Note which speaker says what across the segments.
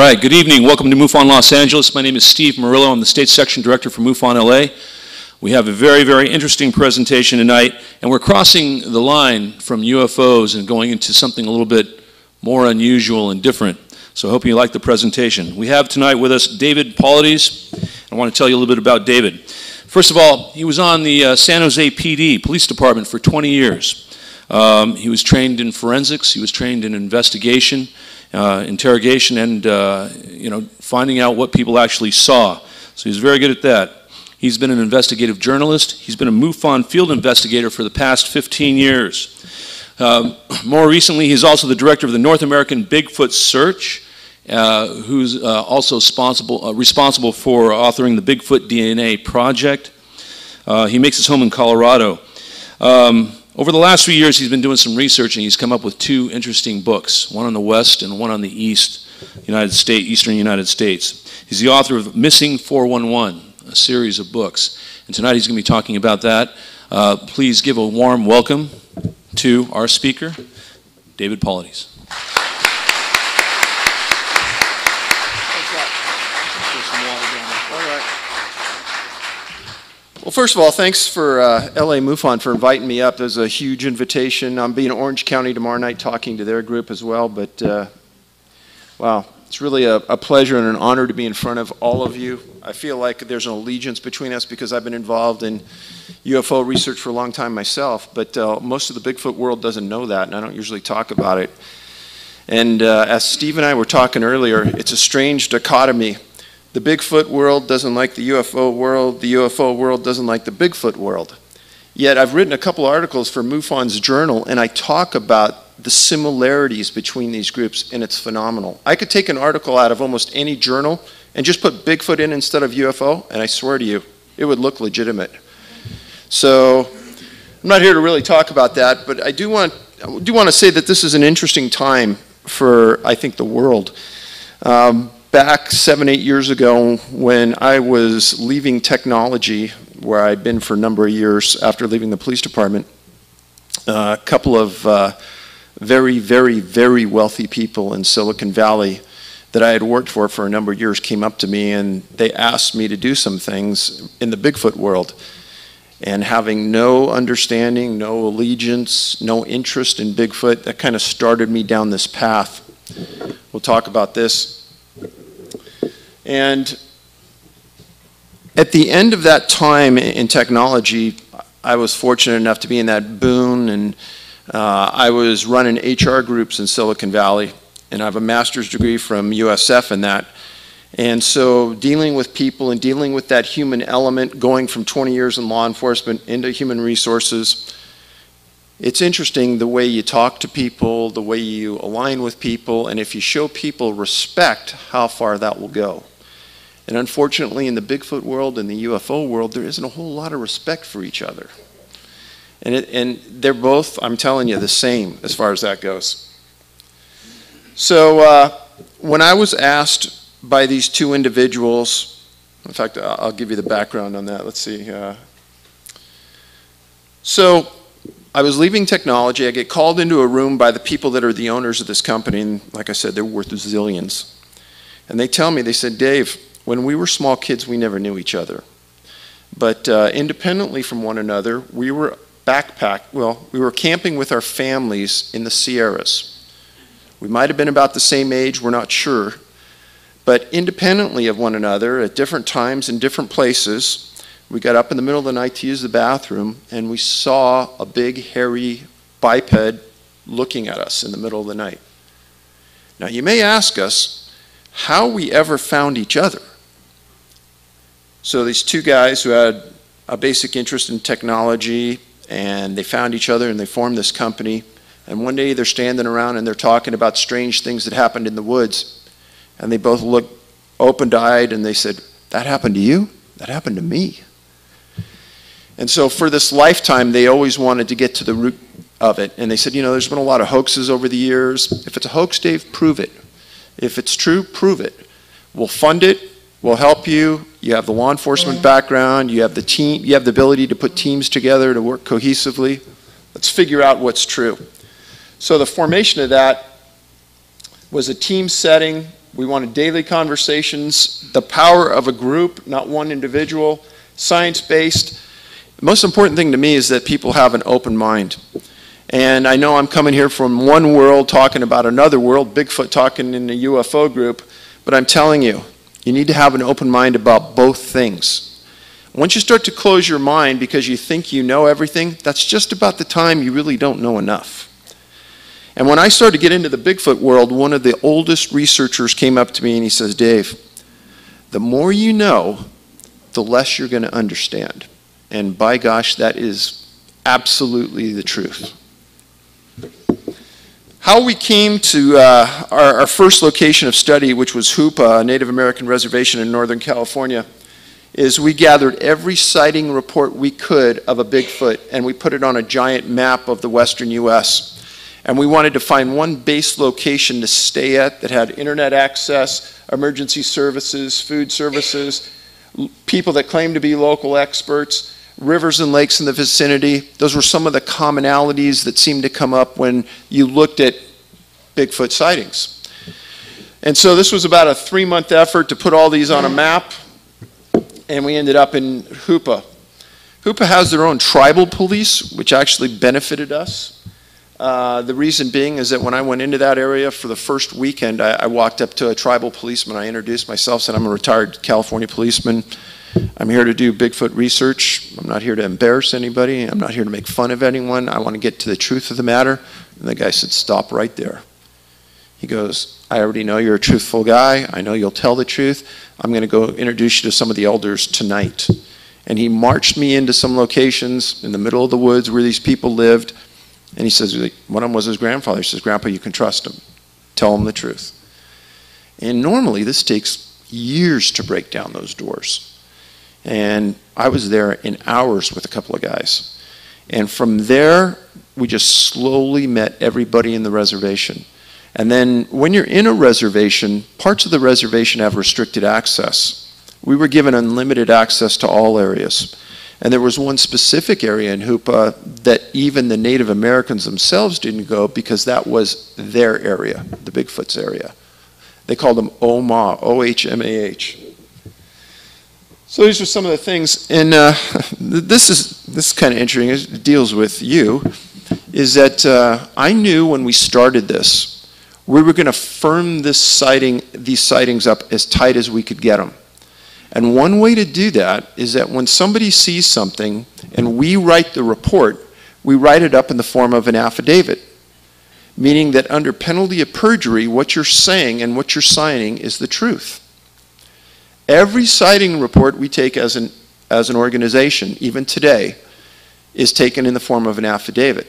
Speaker 1: right, good evening. Welcome to MUFON Los Angeles. My name is Steve Murillo. I'm the State Section Director for MUFON LA. We have a very, very interesting presentation tonight, and we're crossing the line from UFOs and going into something a little bit more unusual and different. So I hope you like the presentation. We have tonight with us David Paulides. I want to tell you a little bit about David. First of all, he was on the San Jose PD Police Department for 20 years. He was trained in forensics. He was trained in investigation, interrogation, and finding out what people actually saw. So he's very good at that. He's been an investigative journalist. He's been a MUFON field investigator for the past 15 years. More recently, he's also the director of the North American Bigfoot Search, who's also responsible for authoring the Bigfoot DNA project. He makes his home in Colorado. Over the last few years, he's been doing some research, and he's come up with two interesting books, one on the West and one on the Eastern United States. He's the author of Missing 411, a series of books. And tonight he's going to be talking about that. Please give a warm welcome to our speaker, David Paulides.
Speaker 2: Well, first of all, thanks for LA MUFON for inviting me up. There's a huge invitation. I'm being in Orange County tomorrow night talking to their group as well. But, wow, it's really a pleasure and an honor to be in front of all of you. I feel like there's an allegiance between us because I've been involved in UFO research for a long time myself. But most of the Bigfoot world doesn't know that, and I don't usually talk about it. And as Steve and I were talking earlier, it's a strange dichotomy. The Bigfoot world doesn't like the UFO world doesn't like the Bigfoot world. Yet I've written a couple articles for MUFON's journal, and I talk about the similarities between these groups, and it's phenomenal. I could take an article out of almost any journal and just put Bigfoot in instead of UFO, and I swear to you, it would look legitimate. So I'm not here to really talk about that, but I do want to say that this is an interesting time for, I think, the world. Back 7-8 years ago, when I was leaving technology, where I'd been for a number of years after leaving the police department, a couple of very, very, very wealthy people in Silicon Valley that I had worked for a number of years came up to me, and they asked me to do some things in the Bigfoot world. And having no understanding, no allegiance, no interest in Bigfoot, that kind of started me down this path. We'll talk about this. And at the end of that time in technology, I was fortunate enough to be in that boon, and I was running HR groups in Silicon Valley, and I have a master's degree from USF in that. And so dealing with people and dealing with that human element, going from 20 years in law enforcement into human resources, it's interesting the way you talk to people, the way you align with people, and if you show people respect, how far that will go. And unfortunately, in the Bigfoot world and the UFO world, there isn't a whole lot of respect for each other. And they're both, I'm telling you, the same as far as that goes. So when I was asked by these two individuals, in fact, I'll give you the background on that. Let's see. So I was leaving technology. I get called into a room by the people that are the owners of this company. And like I said, they're worth zillions. And they tell me, they said, Dave, when we were small kids, we never knew each other. But independently from one another, we were we were camping with our families in the Sierras. We might have been about the same age, we're not sure. But independently of one another, at different times in different places, we got up in the middle of the night to use the bathroom, and we saw a big, hairy biped looking at us in the middle of the night. Now, you may ask us how we ever found each other. So these two guys who had a basic interest in technology, and they found each other and they formed this company. And one day they're standing around and they're talking about strange things that happened in the woods. And they both looked open-eyed and they said, that happened to you? That happened to me. And so for this lifetime, they always wanted to get to the root of it. And they said, you know, there's been a lot of hoaxes over the years. If it's a hoax, Dave, prove it. If it's true, prove it. We'll fund it. We'll help you. You have the law enforcement background. You have the team. You have the ability to put teams together to work cohesively. Let's figure out what's true. So the formation of that was a team setting We wanted daily conversations, the power of a group, not one individual, science-based. The most important thing to me is that people have an open mind. And I know I'm coming here from one world talking about another world, Bigfoot talking in the UFO group, but I'm telling you, you need to have an open mind about both things. Once you start to close your mind because you think you know everything, that's just about the time you really don't know enough. And when I started to get into the Bigfoot world, one of the oldest researchers came up to me and he says, Dave, the more you know, the less you're going to understand. And by gosh, that is absolutely the truth. How we came to our first location of study, which was Hoopa, a Native American reservation in Northern California, is we gathered every sighting report we could of a Bigfoot and we put it on a giant map of the western U.S. And we wanted to find one base location to stay at that had internet access, emergency services, food services, people that claimed to be local experts, rivers and lakes in the vicinity. Those were some of the commonalities that seemed to come up when you looked at Bigfoot sightings. And so this was about a 3-month effort to put all these on a map, and we ended up in Hoopa. Hoopa has their own tribal police, which actually benefited us. The reason being is that when I went into that area for the first weekend, I walked up to a tribal policeman. I introduced myself, said I'm a retired California policeman. I'm here to do Bigfoot research. I'm not here to embarrass anybody. I'm not here to make fun of anyone. I want to get to the truth of the matter. And the guy said, stop right there. He goes, I already know you're a truthful guy. I know you'll tell the truth. I'm going to go introduce you to some of the elders tonight. And he marched me into some locations in the middle of the woods where these people lived. And he says, one of them was his grandfather. He says, Grandpa, you can trust him. Tell him the truth. And normally this takes years to break down those doors. And I was there in hours with a couple of guys. And from there, we just slowly met everybody in the reservation. And then when you're in a reservation, parts of the reservation have restricted access. We were given unlimited access to all areas. And there was one specific area in Hoopa that even the Native Americans themselves didn't go because that was their area, the Bigfoot's area. They called them OMAH, O-H-M-A-H. So these are some of the things, and this is kind of interesting. It deals with you, is that I knew when we started this, we were going to firm these sightings up as tight as we could get them. And one way to do that is that when somebody sees something and we write the report, we write it up in the form of an affidavit, meaning that under penalty of perjury, what you're saying and what you're signing is the truth. Every sighting report we take as an organization, even today, is taken in the form of an affidavit.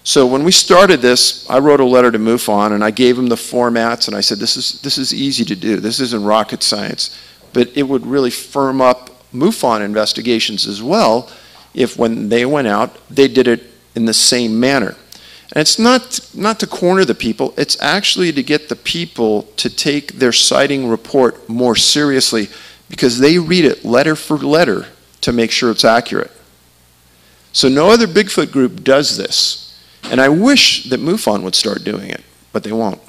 Speaker 2: So when we started this, I wrote a letter to MUFON and I gave them the formats and I said, this is easy to do. This isn't rocket science. But it would really firm up MUFON investigations as well if when they went out, they did it in the same manner. And it's not to corner the people, it's actually to get the people to take their sighting report more seriously because they read it letter for letter to make sure it's accurate. So no other Bigfoot group does this. And I wish that MUFON would start doing it, but they won't.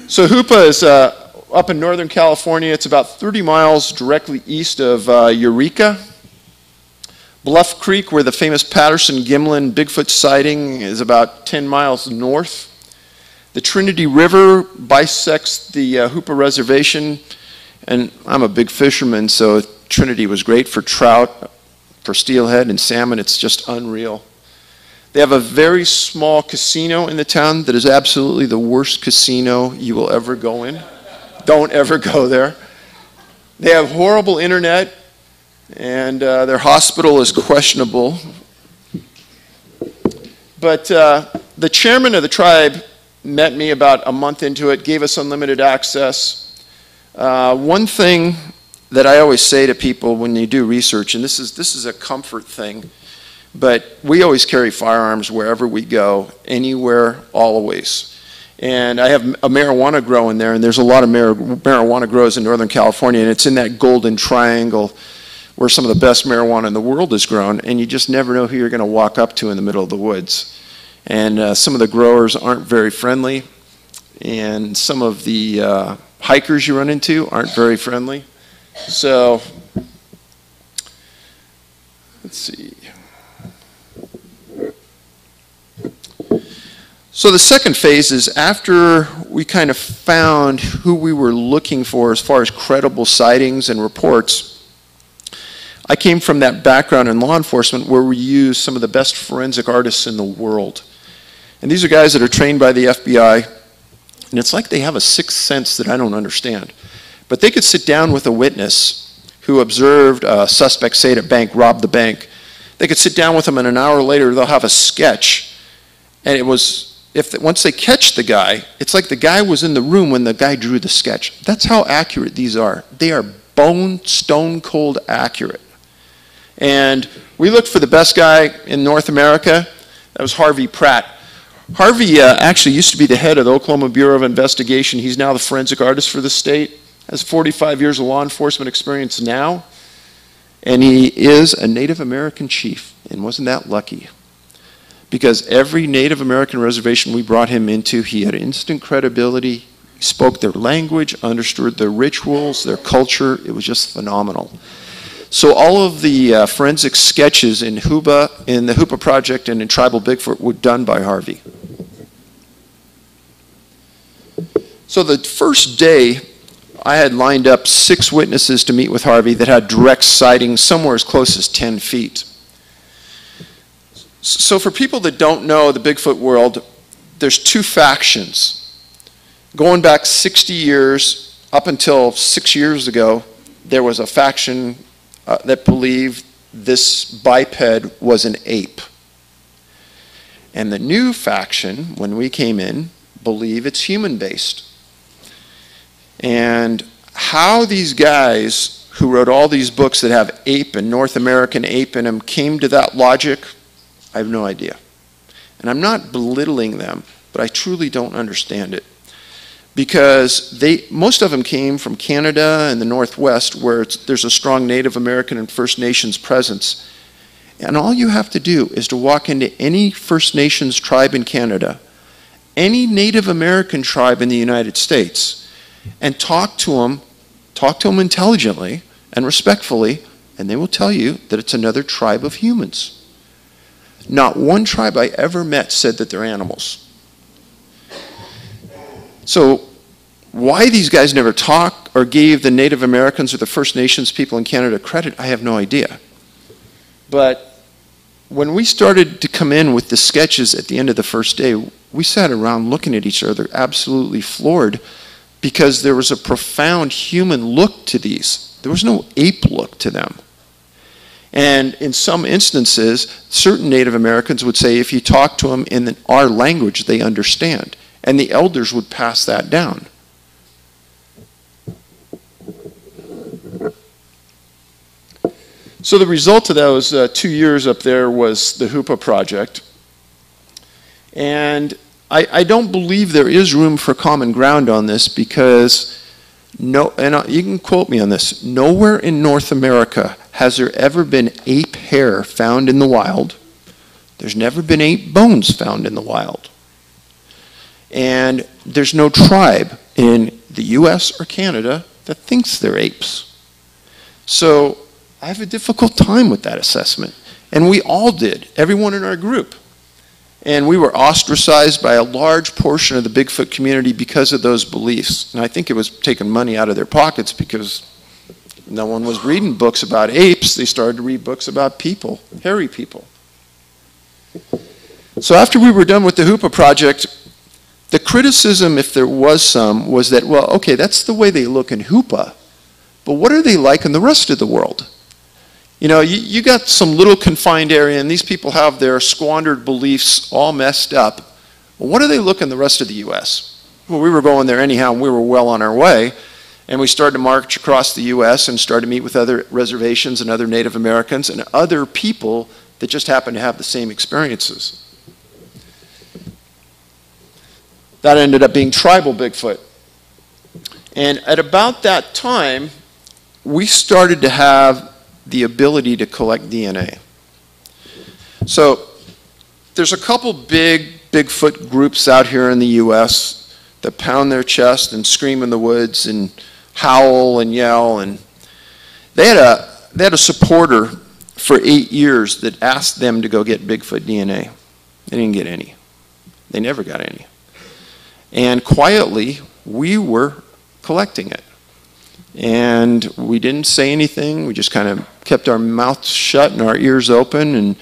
Speaker 2: So Hoopa is up in Northern California. It's about 30 miles directly east of Eureka. Bluff Creek, where the famous Patterson-Gimlin Bigfoot sighting is, about 10 miles north. The Trinity River bisects the Hoopa Reservation, and I'm a big fisherman, so Trinity was great for trout, for steelhead and salmon. It's just unreal. They have a very small casino in the town that is absolutely the worst casino you will ever go in. Don't ever go there. They have horrible internet, and their hospital is questionable. But the chairman of the tribe met me about a month into it, gave us unlimited access. One thing that I always say to people when you do research, and this is a comfort thing, but we always carry firearms wherever we go, anywhere, always. And I have a marijuana grow in there, and there's a lot of marijuana grows in Northern California, and it's in that golden triangle where some of the best marijuana in the world is grown, and you just never know who you're going to walk up to in the middle of the woods. And some of the growers aren't very friendly. And some of the hikers you run into aren't very friendly. So, let's see. So the second phase is after we kind of found who we were looking for as far as credible sightings and reports. I came from that background in law enforcement where we use some of the best forensic artists in the world. And these are guys that are trained by the FBI, and it's like they have a sixth sense that I don't understand. But they could sit down with a witness who observed a suspect, say at a bank, rob the bank. They could sit down with them, and an hour later they'll have a sketch, and it was, once they catch the guy, it's like the guy was in the room when the guy drew the sketch. That's how accurate these are. They are stone cold accurate. And we looked for the best guy in North America. That was Harvey Pratt. Harvey actually used to be the head of the Oklahoma Bureau of Investigation. He's now the forensic artist for the state. Has 45 years of law enforcement experience now. And he is a Native American chief. And wasn't that lucky? Because every Native American reservation we brought him into, he had instant credibility, he spoke their language, understood their rituals, their culture. It was just phenomenal. So all of the forensic sketches in the Hoopa Project and in Tribal Bigfoot were done by Harvey. So the first day, I had lined up 6 witnesses to meet with Harvey that had direct sightings somewhere as close as 10 feet. So for people that don't know the Bigfoot world, there's 2 factions. Going back 60 years, up until 6 years ago, there was a faction that believed this biped was an ape. And the new faction, when we came in, believe it's human-based. And how these guys who wrote all these books that have ape and North American ape in them came to that logic, I have no idea. And I'm not belittling them, but I truly don't understand it. Because most of them came from Canada and the Northwest, where there's a strong Native American and First Nations presence. And all you have to do is to walk into any First Nations tribe in Canada, any Native American tribe in the United States, and talk to them intelligently and respectfully, and they will tell you that it's another tribe of humans. Not one tribe I ever met said that they're animals. So why these guys never talk or gave the Native Americans or the First Nations people in Canada credit, I have no idea. But when we started to come in with the sketches at the end of the first day, we sat around looking at each other absolutely floored because there was a profound human look to these. There was no ape look to them. And in some instances, certain Native Americans would say if you talk to them in our language, they understand. And the elders would pass that down. So the result of those 2 years up there was the Hoopa Project. And I don't believe there is room for common ground on this because, you can quote me on this, nowhere in North America has there ever been ape hair found in the wild. There's never been ape bones found in the wild. And there's no tribe in the US or Canada that thinks they're apes. So I have a difficult time with that assessment. And we all did, everyone in our group. And we were ostracized by a large portion of the Bigfoot community because of those beliefs. And I think it was taking money out of their pockets because no one was reading books about apes. They started to read books about people, hairy people. So after we were done with the Hoopa Project, the criticism, if there was some, was that, well, okay, that's the way they look in Hoopa, but what are they like in the rest of the world? You know, you got some little confined area, and these people have their squandered beliefs all messed up. Well, what do they look in the rest of the U.S.? Well, we were going there anyhow, and we were well on our way, and we started to march across the U.S. and started to meet with other reservations and other Native Americans and other people that just happened to have the same experiences. That ended up being tribal Bigfoot. And at about that time, we started to have the ability to collect DNA. So there's a couple big Bigfoot groups out here in the U.S. that pound their chest and scream in the woods and howl and yell. And they had a supporter for 8 years that asked them to go get Bigfoot DNA. They didn't get any. They never got any. And quietly, we were collecting it. And we didn't say anything. We just kind of kept our mouths shut and our ears open. And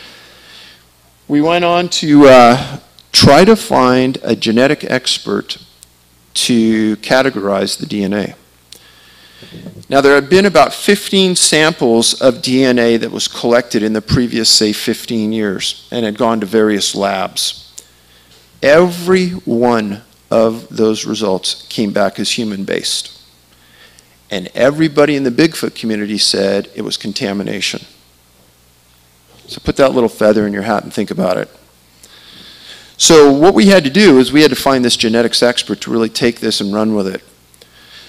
Speaker 2: we went on to try to find a genetic expert to categorize the DNA. Now, there had been about 15 samples of DNA that was collected in the previous, say, 15 years and had gone to various labs. Every one of those results came back as human-based. And everybody in the Bigfoot community said it was contamination. So put that little feather in your hat and think about it. So what we had to do is we had to find this genetics expert to really take this and run with it.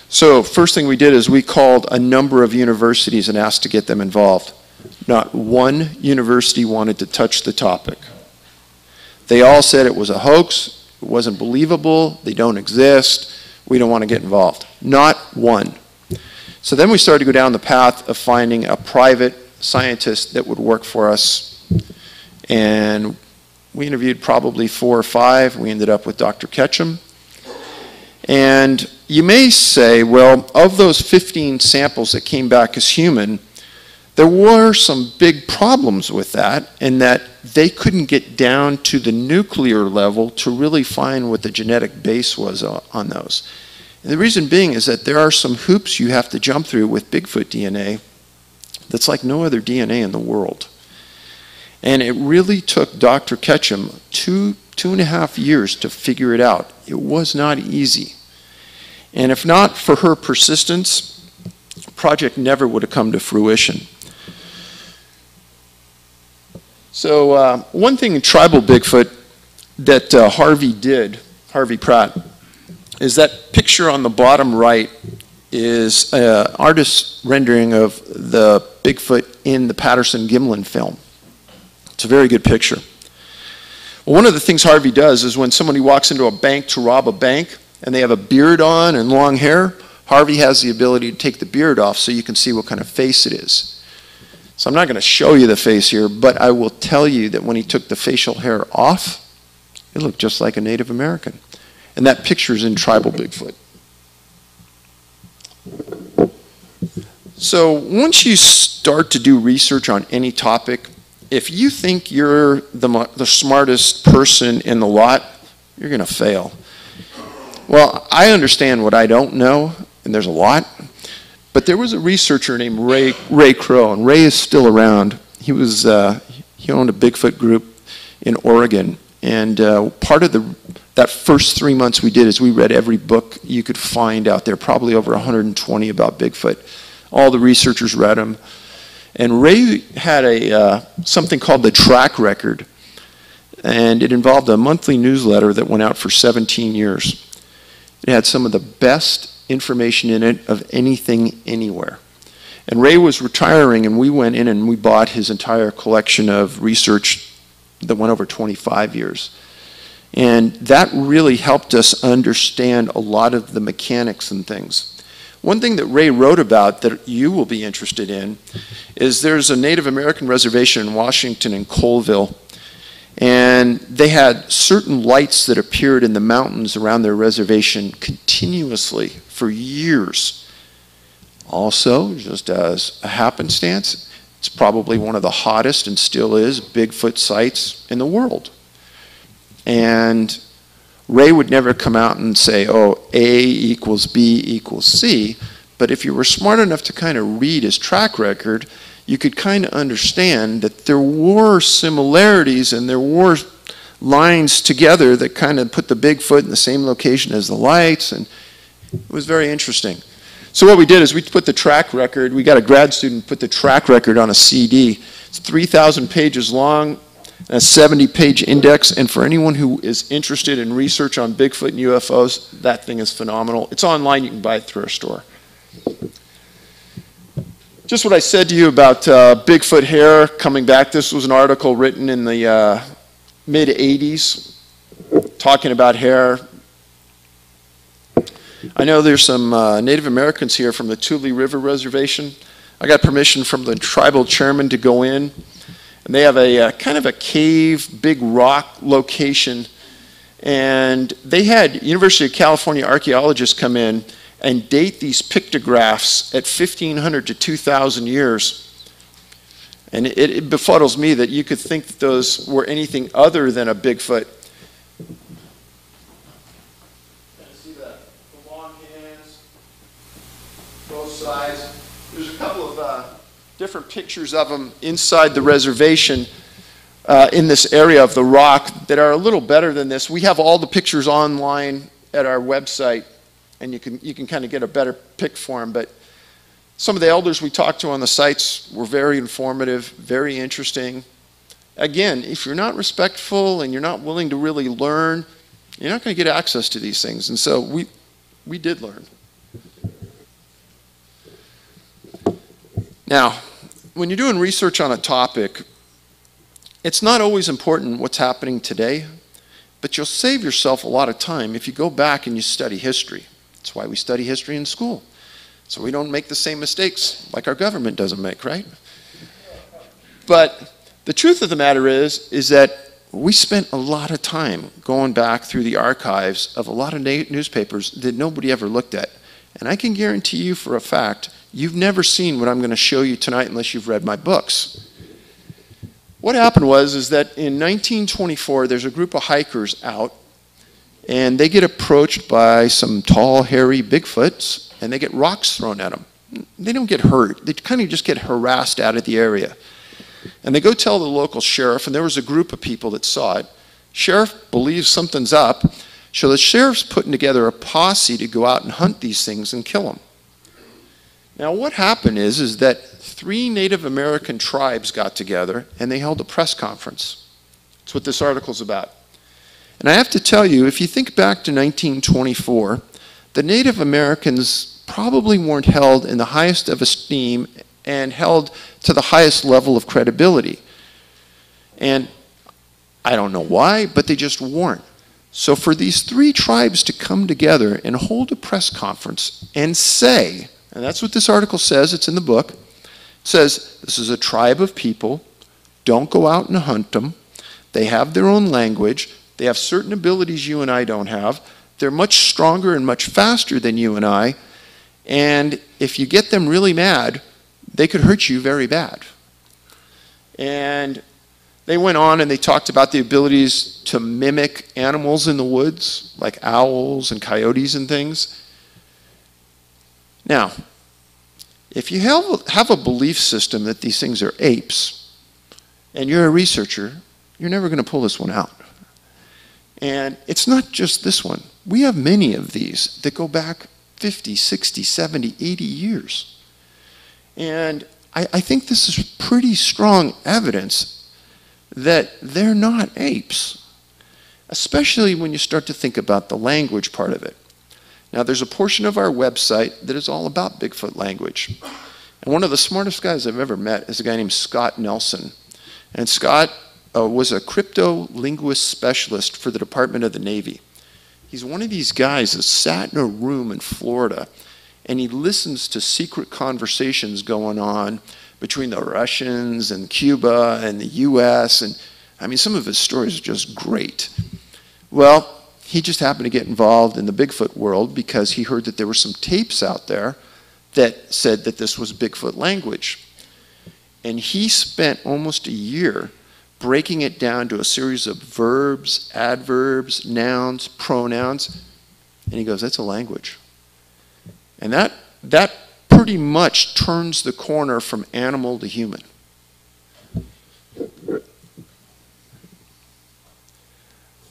Speaker 2: So first thing we did is we called a number of universities and asked to get them involved. Not one university wanted to touch the topic. They all said it was a hoax, it wasn't believable, they don't exist, we don't want to get involved. Not one. So then we started to go down the path of finding a private scientist that would work for us. And we interviewed probably 4 or 5. We ended up with Dr. Ketchum. And you may say, well, of those 15 samples that came back as human, there were some big problems with that, in that they couldn't get down to the nuclear level to really find what the genetic base was on those. And the reason being is that there are some hoops you have to jump through with Bigfoot DNA that's like no other DNA in the world. And it really took Dr. Ketchum two and a half years to figure it out. It was not easy. And if not for her persistence, the project never would have come to fruition. So one thing in tribal Bigfoot that Harvey Pratt, is that picture on the bottom right is an artist's rendering of the Bigfoot in the Patterson-Gimlin film. It's a very good picture. Well, one of the things Harvey does is when somebody walks into a bank to rob a bank and they have a beard on and long hair, Harvey has the ability to take the beard off so you can see what kind of face it is. So I'm not going to show you the face here, but I will tell you that when he took the facial hair off, it looked just like a Native American. And that picture is in tribal Bigfoot. So once you start to do research on any topic, if you think you're the smartest person in the lot, you're going to fail. Well, I understand what I don't know, and there's a lot. But there was a researcher named Ray Crow, and Ray is still around. He owned a Bigfoot group in Oregon. And part of that first 3 months we did is we read every book you could find out there, probably over 120 about Bigfoot. All the researchers read them. And Ray had something called the Track Record, and it involved a monthly newsletter that went out for 17 years. It had some of the best information in it of anything anywhere. And Ray was retiring, and we went in and we bought his entire collection of research that went over 25 years. And that really helped us understand a lot of the mechanics and things. One thing that Ray wrote about that you will be interested in is there's a Native American reservation in Washington in Colville, and they had certain lights that appeared in the mountains around their reservation continuously for years. Also, just as a happenstance, it's probably one of the hottest, and still is, Bigfoot sites in the world. And Ray would never come out and say, oh, A equals B equals C, but if you were smart enough to kind of read his track record, you could kind of understand that there were similarities and there were lines together that kind of put the Bigfoot in the same location as the lights, and it was very interesting. So what we did is we put the track record, we got a grad student put the track record on a CD. It's 3,000 pages long, a 70-page index, and for anyone who is interested in research on Bigfoot and UFOs, that thing is phenomenal. It's online, you can buy it through our store. Just what I said to you about Bigfoot hair coming back. This was an article written in the mid-'80s. talking about hair. I know there's some Native Americans here from the Tule River Reservation. I got permission from the tribal chairman to go in, and they have a kind of a cave, big rock location, and they had University of California archaeologists come in and date these pictographs at 1,500 to 2,000 years. And it befuddles me that you could think that those were anything other than a Bigfoot. See the long hands, both sides. There's a couple of different pictures of them inside the reservation in this area of the rock that are a little better than this. We have all the pictures online at our website, and you can kind of get a better pic for them. But some of the elders we talked to on the sites were very informative, very interesting. Again, if you're not respectful and you're not willing to really learn, you're not going to get access to these things. And so we did learn. Now, when you're doing research on a topic, it's not always important what's happening today, but you'll save yourself a lot of time if you go back and you study history. That's why we study history in school. So we don't make the same mistakes like our government doesn't make, right? But the truth of the matter is that we spent a lot of time going back through the archives of a lot of newspapers that nobody ever looked at. And I can guarantee you for a fact, you've never seen what I'm going to show you tonight unless you've read my books. What happened is that in 1924, there's a group of hikers out, and they get approached by some tall, hairy Bigfoots, and they get rocks thrown at them. They don't get hurt. They kind of just get harassed out of the area. And they go tell the local sheriff, and there was a group of people that saw it. Sheriff believes something's up, so the sheriff's putting together a posse to go out and hunt these things and kill them. Now what happened is that 3 Native American tribes got together and they held a press conference. That's what this article's about. And I have to tell you, if you think back to 1924, the Native Americans probably weren't held in the highest of esteem and held to the highest level of credibility. And I don't know why, but they just weren't. So for these 3 tribes to come together and hold a press conference and say, and that's what this article says, it's in the book, it says, this is a tribe of people, don't go out and hunt them, they have their own language, they have certain abilities you and I don't have, they're much stronger and much faster than you and I, and if you get them really mad, they could hurt you very bad. And they went on and they talked about the abilities to mimic animals in the woods, like owls and coyotes and things. Now, if you have a belief system that these things are apes, and you're a researcher, you're never going to pull this one out. And it's not just this one. We have many of these that go back 50, 60, 70, 80 years. And I think this is pretty strong evidence that they're not apes, especially when you start to think about the language part of it. Now, there's a portion of our website that is all about Bigfoot language. And one of the smartest guys I've ever met is a guy named Scott Nelson. And Scott was a crypto-linguist specialist for the Department of the Navy. He's one of these guys that sat in a room in Florida and he listens to secret conversations going on between the Russians and Cuba and the US. And I mean, some of his stories are just great. Well, he just happened to get involved in the Bigfoot world because he heard that there were some tapes out there that said that this was Bigfoot language. And he spent almost a year breaking it down to a series of verbs, adverbs, nouns, pronouns. And he goes, that's a language. And that pretty much turns the corner from animal to human.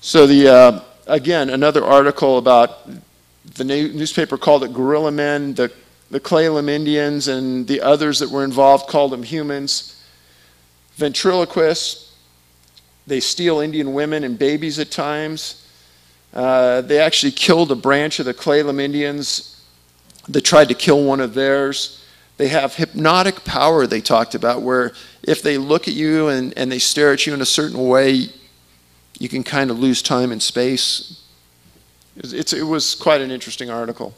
Speaker 2: So again, another article about the newspaper called it Gorilla Men, the Claylam Indians and the others that were involved called them humans. Ventriloquists, they steal Indian women and babies at times. They actually killed a branch of the Claylam Indians that tried to kill one of theirs. They have hypnotic power they talked about, where if they look at you and they stare at you in a certain way, you can kind of lose time and space. It was quite an interesting article.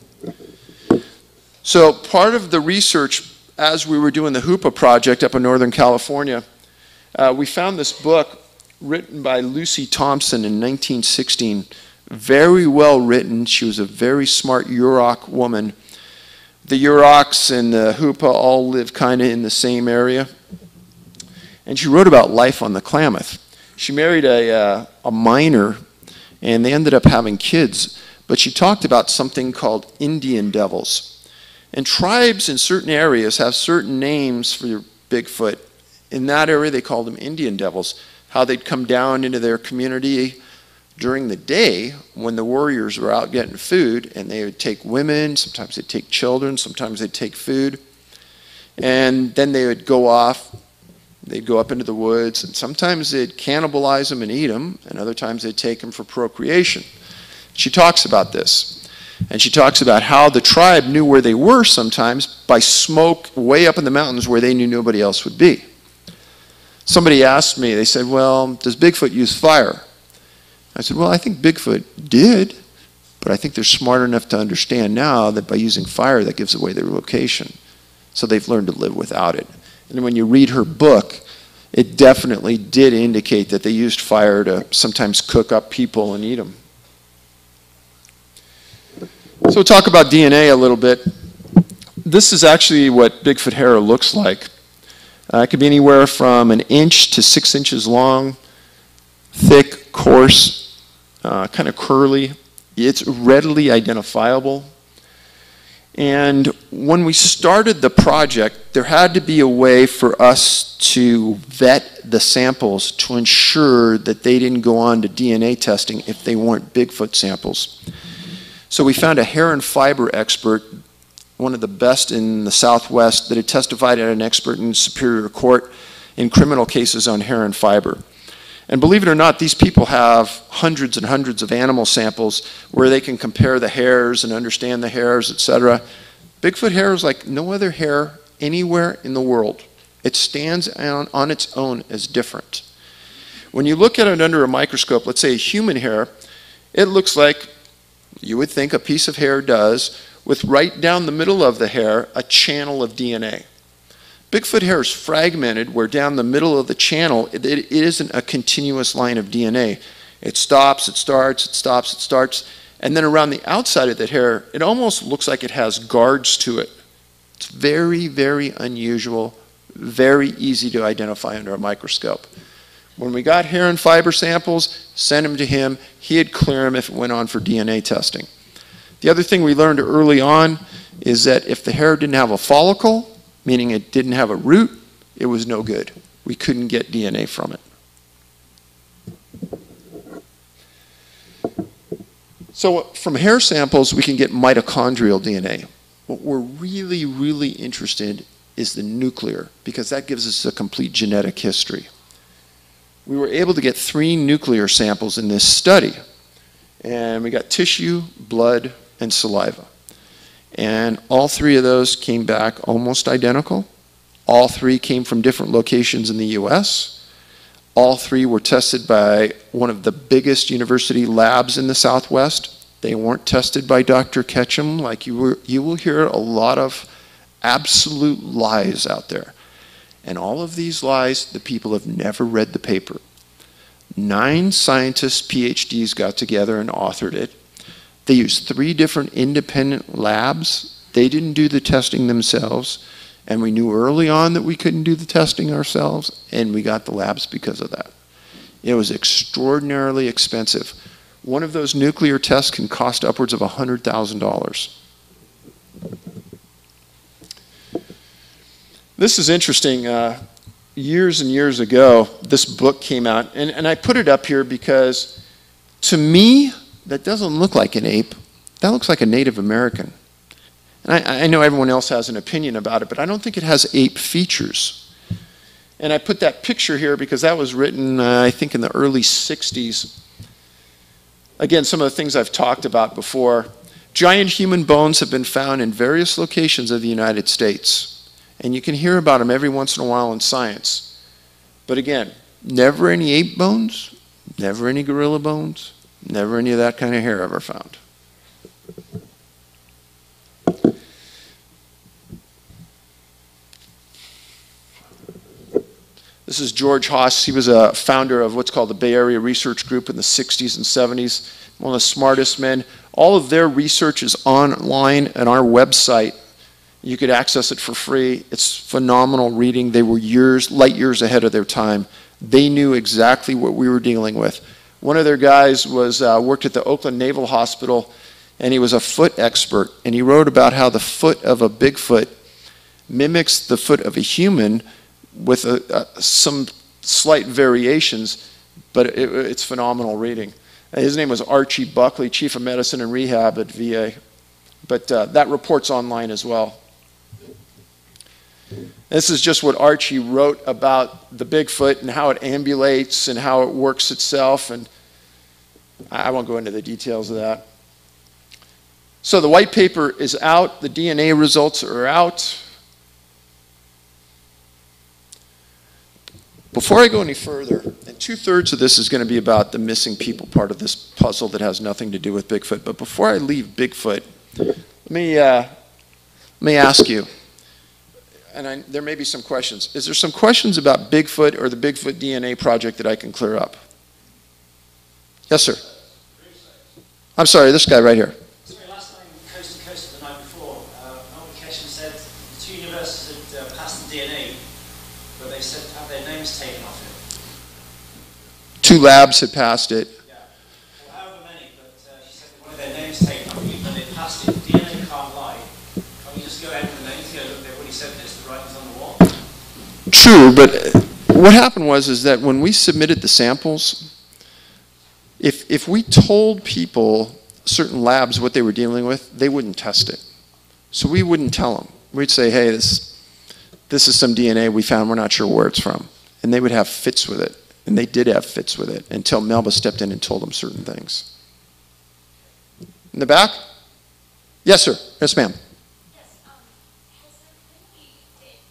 Speaker 2: So part of the research as we were doing the Hoopa project up in Northern California, we found this book written by Lucy Thompson in 1916. Very well written. She was a very smart Yurok woman. The Yuroks and the Hoopa all live kind of in the same area. And she wrote about life on the Klamath. She married a miner, and they ended up having kids. But she talked about something called Indian devils. And tribes in certain areas have certain names for your Bigfoot. In that area, they called them Indian devils. How they'd come down into their community during the day when the warriors were out getting food, and they would take women, sometimes they'd take children, sometimes they'd take food. And then they would go off. They'd go up into the woods, and sometimes they'd cannibalize them and eat them, and other times they'd take them for procreation. She talks about this. And she talks about how the tribe knew where they were sometimes by smoke way up in the mountains where they knew nobody else would be. Somebody asked me, they said, well, does Bigfoot use fire? I said, well, I think Bigfoot did, but I think they're smart enough to understand now that by using fire, that gives away their location. So they've learned to live without it. And when you read her book, it definitely did indicate that they used fire to sometimes cook up people and eat them. So we'll talk about DNA a little bit. This is actually what Bigfoot hair looks like. It could be anywhere from 1 inch to 6 inches long, thick, coarse, kind of curly. It's readily identifiable. And when we started the project, there had to be a way for us to vet the samples to ensure that they didn't go on to DNA testing if they weren't Bigfoot samples. So we found a hair and fiber expert, one of the best in the Southwest, that had testified at an expert in Superior Court in criminal cases on hair and fiber. And believe it or not, these people have hundreds and hundreds of animal samples where they can compare the hairs and understand the hairs, etc. Bigfoot hair is like no other hair anywhere in the world. It stands on its own as different. When you look at it under a microscope, let's say a human hair, it looks like you would think a piece of hair does, with right down the middle of the hair a channel of DNA. Bigfoot hair is fragmented where down the middle of the channel it isn't a continuous line of DNA. It stops, it starts, it stops, it starts, and then around the outside of that hair it almost looks like it has guards to it. It's very, very unusual, very easy to identify under a microscope. When we got hair and fiber samples, sent them to him, he'd clear them if it went on for DNA testing. The other thing we learned early on is that if the hair didn't have a follicle, meaning it didn't have a root, it was no good. We couldn't get DNA from it. So from hair samples, we can get mitochondrial DNA. What we're really, really interested in is the nuclear, because that gives us a complete genetic history. We were able to get 3 nuclear samples in this study. And we got tissue, blood, and saliva. And all 3 of those came back almost identical. All 3 came from different locations in the US. All 3 were tested by one of the biggest university labs in the Southwest. They weren't tested by Dr. Ketchum. Like you will hear a lot of absolute lies out there. And all of these lies, the people have never read the paper. 9 scientists, PhDs, got together and authored it. They used 3 different independent labs. They didn't do the testing themselves. And we knew early on that we couldn't do the testing ourselves, and we got the labs because of that. It was extraordinarily expensive. One of those nuclear tests can cost upwards of $100,000. This is interesting. Years and years ago, this book came out, and I put it up here because, to me, that doesn't look like an ape. That looks like a Native American. And I know everyone else has an opinion about it, but I don't think it has ape features. And I put that picture here because that was written, I think, in the early 60s. Again, some of the things I've talked about before. Giant human bones have been found in various locations of the United States. And you can hear about them every once in a while in science. But again, never any ape bones, Never any gorilla bones, never any of that kind of hair ever found. This is George Haas. He was a founder of what's called the Bay Area Research Group in the 60s and 70s, one of the smartest men. All of their research is online on our website. You could access it for free. It's phenomenal reading. They were light years ahead of their time. They knew exactly what we were dealing with. One of their guys worked at the Oakland Naval Hospital, and he was a foot expert. And he wrote about how the foot of a Bigfoot mimics the foot of a human with some slight variations, but it's phenomenal reading. His name was Archie Buckley, Chief of Medicine and Rehab at VA. But that report's online as well. This is just what Archie wrote about the Bigfoot and how it ambulates and how it works itself, and I won't go into the details of that. So the white paper is out, the DNA results are out. Before I go any further, and 2/3 of this is going to be about the missing people part of this puzzle that has nothing to do with Bigfoot, but before I leave Bigfoot, let me ask you, and there may be some questions. Is there some questions about Bigfoot or the Bigfoot DNA project that I can clear up? Yes, sir. I'm sorry, this guy right here.
Speaker 3: Sorry, last time, coast to coast the night before, Keshan said the two universities had passed the DNA, but they said to have their names taken off it.
Speaker 2: 2 labs had passed it.
Speaker 3: Yeah, well, however many, but she said they wanted their names taken off it, but they passed it. DNA can't lie. Can't you just go ahead with the names? Look, they've already said this, the writing's on the wall.
Speaker 2: True, but what happened was that when we submitted the samples, if we told people, certain labs, what they were dealing with, they wouldn't test it. So we wouldn't tell them. We'd say, hey, this is some DNA we found, we're not sure where it's from. And they would have fits with it. And they did have fits with it until Melba stepped in and told them certain things. In the back? Yes, sir. Yes, ma'am.
Speaker 4: Yes. Has there been any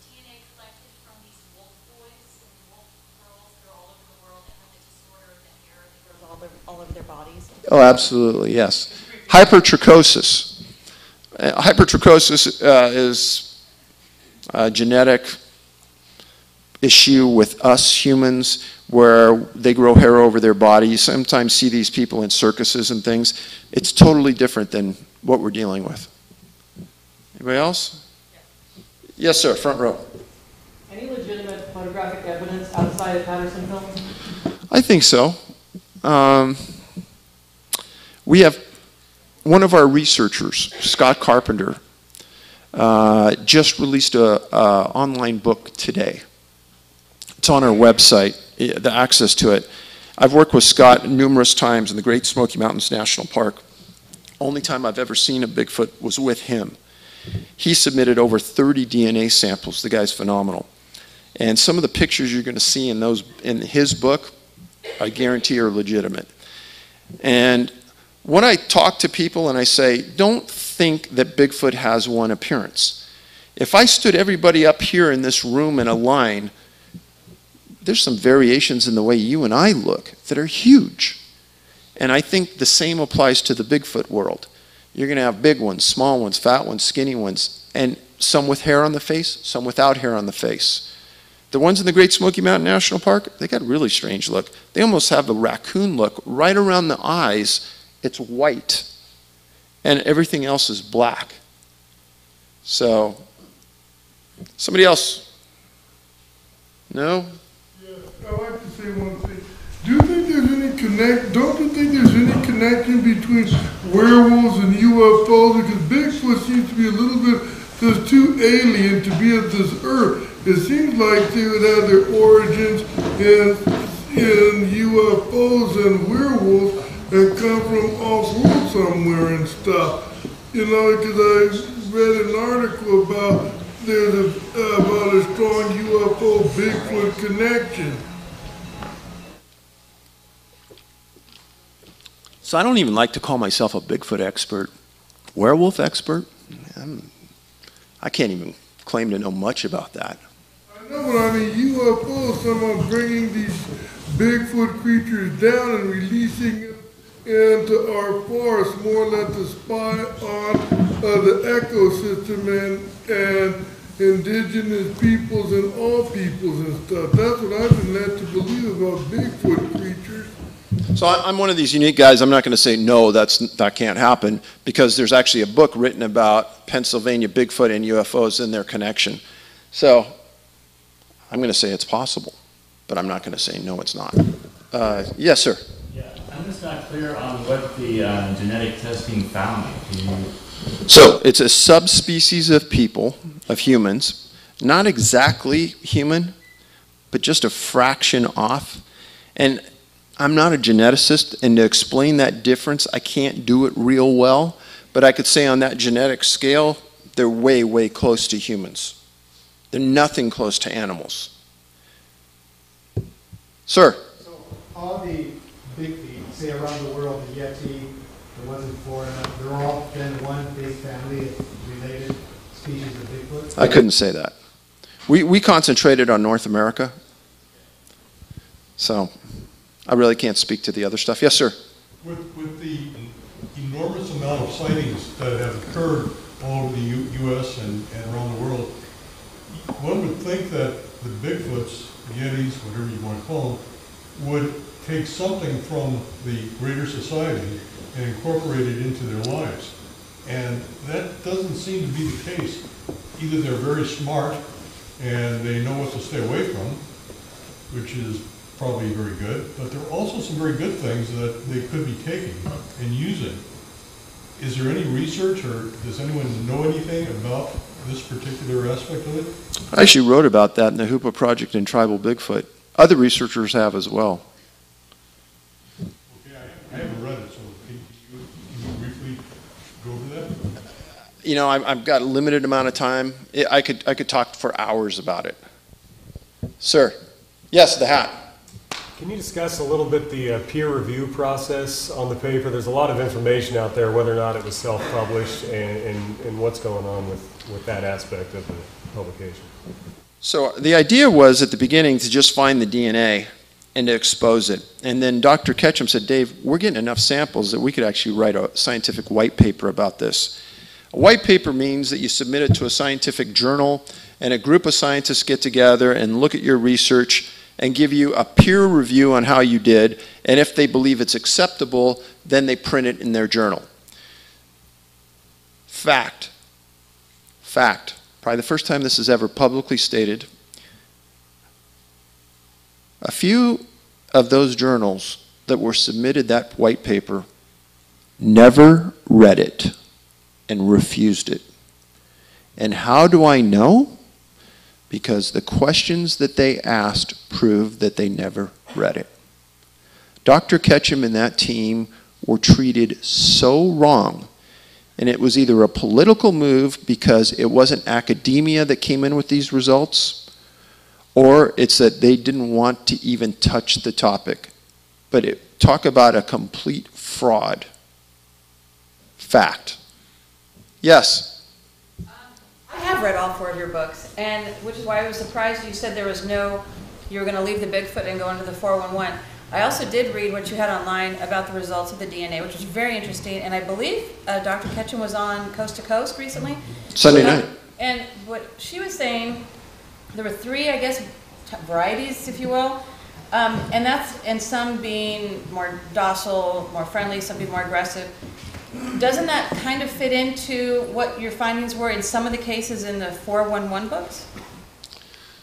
Speaker 4: DNA collected from these wolf boys and wolf girls that are all over the world that have the disorder of the hair that grows all over their bodies?
Speaker 2: Oh, absolutely, yes. Hypertrichosis. Hypertrichosis is a genetic issue with us humans where they grow hair over their body. You sometimes see these people in circuses and things. It's totally different than what we're dealing with. Anybody else? Yes, sir, front row.
Speaker 5: Any legitimate photographic evidence outside of Patterson films?
Speaker 2: I think so. We have one of our researchers, Scott Carpenter, just released an online book today. It's on our website, the access to it. I've worked with Scott numerous times in the Great Smoky Mountains National Park. Only time I've ever seen a Bigfoot was with him. He submitted over 30 DNA samples. The guy's phenomenal. And some of the pictures you're going to see in his book, I guarantee are legitimate. And when I talk to people and I say, don't think that Bigfoot has one appearance. If I stood everybody up here in this room in a line, there's some variations in the way you and I look that are huge. And I think the same applies to the Bigfoot world. You're going to have big ones, small ones, fat ones, skinny ones, and some with hair on the face, some without hair on the face. The ones in the Great Smoky Mountain National Park, they got a really strange look. They almost have a raccoon look. Right around the eyes, it's white. And everything else is black. So, somebody else? No?
Speaker 6: I'd like to say one thing. Do you think there's any don't you think there's any connection between werewolves and UFOs? Because Bigfoot seems to be a little bit just too alien to be of this earth. It seems like they would have their origins in UFOs and werewolves that come from off-world somewhere and stuff. You know, because I read an article about about a strong UFO Bigfoot connection.
Speaker 2: So I don't even like to call myself a Bigfoot expert. Werewolf expert? I can't even claim to know much about that.
Speaker 6: I know, but I mean UFOs, someone bringing these Bigfoot creatures down and releasing them into our forests, more or less to spy on the ecosystem and indigenous peoples and all peoples and stuff. That's what I've been led to believe about Bigfoot creatures.
Speaker 2: So I'm one of these unique guys. I'm not going to say no, that can't happen, because there's actually a book written about Pennsylvania Bigfoot and UFOs and their connection. So I'm going to say it's possible, but I'm not going to say no, it's not. Yes, sir.
Speaker 7: Yeah, I'm just not clear on what the genetic testing found.
Speaker 2: So it's a subspecies of people, of humans, not exactly human, but just a fraction off. And I'm not a geneticist, and to explain that difference, I can't do it real well, but I could say on that genetic scale, they're way, way close to humans. They're nothing close to animals. Sir?
Speaker 8: So all the big feet, say around the world, the Yeti, the ones in Florida, they're all then one big family of related species of Bigfoot?
Speaker 2: I couldn't say that. We concentrated on North America, so I really can't speak to the other stuff. Yes, sir?
Speaker 9: With the enormous amount of sightings that have occurred all over the U.S. and around the world, one would think that the Bigfoots, Yetis, whatever you want to call them, would take something from the greater society and incorporate it into their lives. And that doesn't seem to be the case. Either they're very smart and they know what to stay away from, which is probably very good, but there are also some very good things that they could be taking and using. Is there any research, or does anyone know anything about this particular aspect of it?
Speaker 2: I actually wrote about that in the Hoopa Project in Tribal Bigfoot. Other researchers have as well.
Speaker 9: Okay, I haven't read it, so can you briefly go over that?
Speaker 2: You know, I've got a limited amount of time. I could talk for hours about it. Sir? Yes, the hat.
Speaker 10: Can you discuss a little bit the peer review process on the paper? There's a lot of information out there, whether or not it was self-published and what's going on with that aspect of the publication.
Speaker 2: So the idea was at the beginning to just find the DNA and to expose it. And then Dr. Ketchum said, Dave, we're getting enough samples that we could actually write a scientific white paper about this. A white paper means that you submit it to a scientific journal, and a group of scientists get together and look at your research and give you a peer review on how you did, and if they believe it's acceptable, then they print it in their journal. Fact. Probably the first time this is ever publicly stated. A few of those journals that were submitted that white paper never read it and refused it. And how do I know? Because the questions that they asked proved that they never read it. Dr. Ketchum and that team were treated so wrong, and it was either a political move because it wasn't academia that came in with these results, or it's that they didn't want to even touch the topic. But talk about a complete fraud. Fact. Yes?
Speaker 11: I have read all 4 of your books, and which is why I was surprised you said there was no, you were going to leave the Bigfoot and go into the 411. I also did read what you had online about the results of the DNA, which was very interesting, and I believe Dr. Ketchum was on Coast to Coast recently.
Speaker 2: Sunday night.
Speaker 11: And what she was saying, there were 3, I guess, varieties, if you will, and some being more docile, more friendly, some being more aggressive. Doesn't that kind of fit into what your findings were in some of the cases in the 411 books?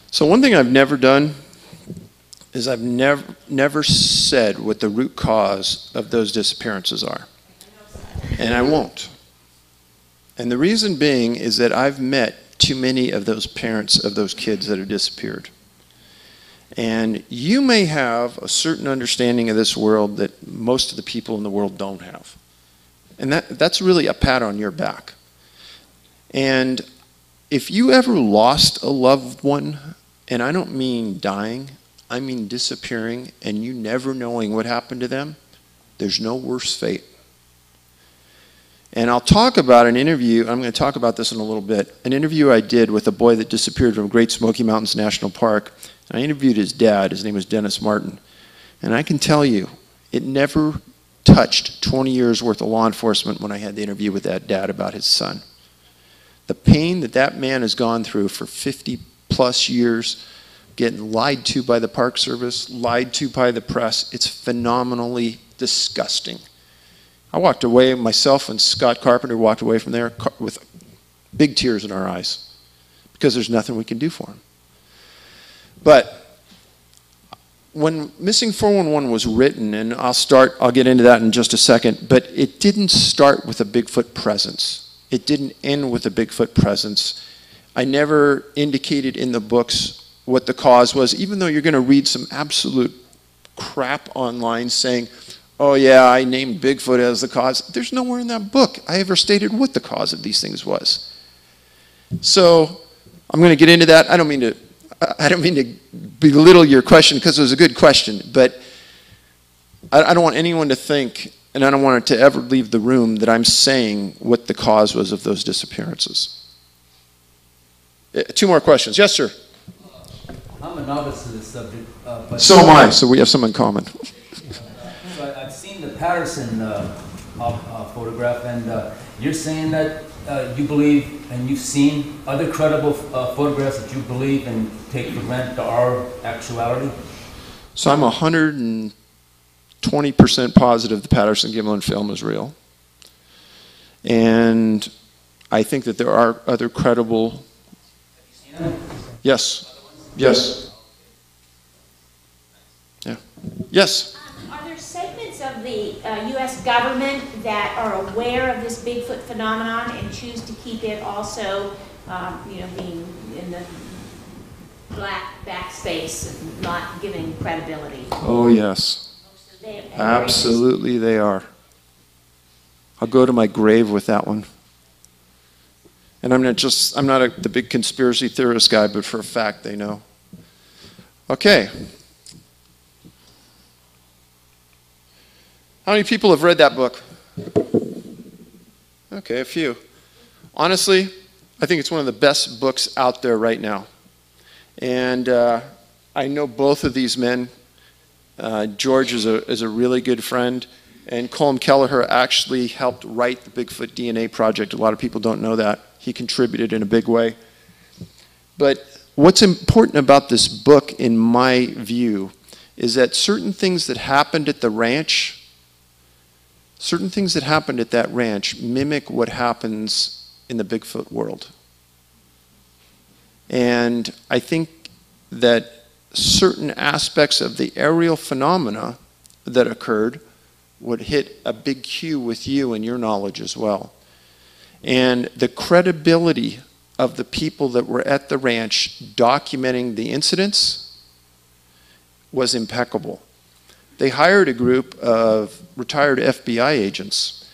Speaker 2: So one thing I've never done is I've never said what the root cause of those disappearances are. And I won't. And the reason being is that I've met too many of those parents of those kids that have disappeared. And you may have a certain understanding of this world that most of the people in the world don't have. And that's really a pat on your back. And if you ever lost a loved one, and I don't mean dying, I mean disappearing, and you never knowing what happened to them, there's no worse fate. And I'll talk about an interview, I'm going to talk about this in a little bit, an interview I did with a boy that disappeared from Great Smoky Mountains National Park. And I interviewed his dad, his name was Dennis Martin. And I can tell you, it never touched 20 years worth of law enforcement when I had the interview with that dad about his son. The pain that that man has gone through for 50 plus years, getting lied to by the Park Service, lied to by the press, it's phenomenally disgusting. I walked away, myself and Scott Carpenter walked away from there with big tears in our eyes because there's nothing we can do for him. But when Missing 411 was written, and I'll get into that in just a second, but it didn't start with a Bigfoot presence. It didn't end with a Bigfoot presence. I never indicated in the books what the cause was, even though you're going to read some absolute crap online saying, oh yeah, I named Bigfoot as the cause. There's nowhere in that book I ever stated what the cause of these things was. So I'm going to get into that. I don't mean to belittle your question because it was a good question, but I don't want anyone to think, and I don't want it to ever leave the room, that I'm saying what the cause was of those disappearances. 2 more questions. Yes, sir.
Speaker 12: I'm a novice to this subject. But
Speaker 2: so am I, so we have some in common.
Speaker 12: So I've seen the Patterson photograph, and you're saying that you believe, and you've seen other credible photographs that you believe and take for granted are actuality?
Speaker 2: So I'm 120% positive the Patterson-Gimlin film is real. And I think that there are other credible... Yes. Yes. Yeah. Yes.
Speaker 13: Are there segments of the U.S. government that are aware of this Bigfoot phenomenon and choose to keep it also, being in the black backspace and not giving credibility?
Speaker 2: Oh, yes. Absolutely they are. I'll go to my grave with that one. And I'm not the big conspiracy theorist guy, but for a fact they know. Okay. How many people have read that book? Okay, a few. Honestly, I think it's one of the best books out there right now. And I know both of these men. George is a really good friend. And Colm Kelleher actually helped write the Bigfoot DNA project. A lot of people don't know that. He contributed in a big way. But what's important about this book, in my view, is that certain things that happened at the ranch, mimic what happens in the Bigfoot world. And I think that certain aspects of the aerial phenomena that occurred would hit a big cue with you and your knowledge as well. And the credibility of the people that were at the ranch documenting the incidents was impeccable. They hired a group of retired FBI agents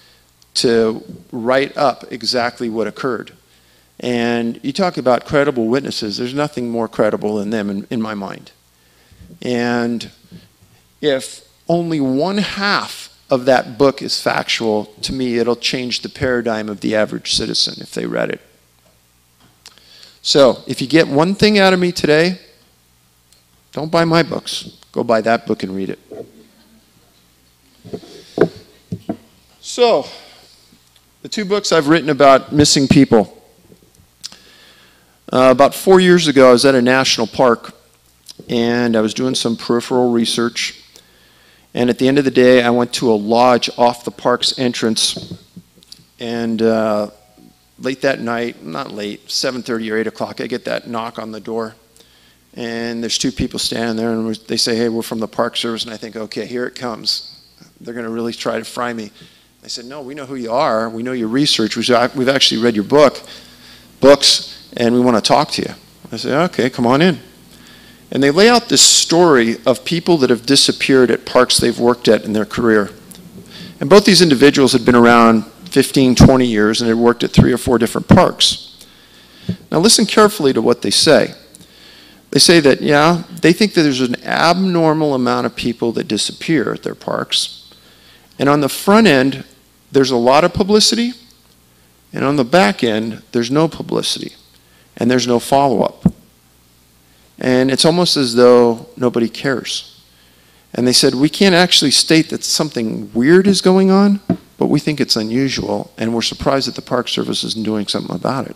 Speaker 2: to write up exactly what occurred. And you talk about credible witnesses, there's nothing more credible than them in my mind. And if only 1/2 of that book is factual, to me it'll change the paradigm of the average citizen if they read it. So if you get one thing out of me today, don't buy my books. Go buy that book and read it. So, the 2 books I've written about missing people. About 4 years ago, I was at a national park, and I was doing some peripheral research. And at the end of the day, I went to a lodge off the park's entrance. And late that night, not late, 7:30 or 8 o'clock, I get that knock on the door. And there's 2 people standing there, and they say, hey, we're from the Park Service. And I think, okay, here it comes. They're going to really try to fry me. I said, no, we know who you are. We know your research. We've actually read your books, and we want to talk to you. I said, okay, come on in. And they lay out this story of people that have disappeared at parks they've worked at in their career. And both these individuals had been around 15, 20 years and had worked at 3 or 4 different parks. Now listen carefully to what they say. They say that, yeah, they think that there's an abnormal amount of people that disappear at their parks. And on the front end, there's a lot of publicity. And on the back end, there's no publicity. And there's no follow-up. And it's almost as though nobody cares. And they said, we can't actually state that something weird is going on, but we think it's unusual, and we're surprised that the Park Service isn't doing something about it.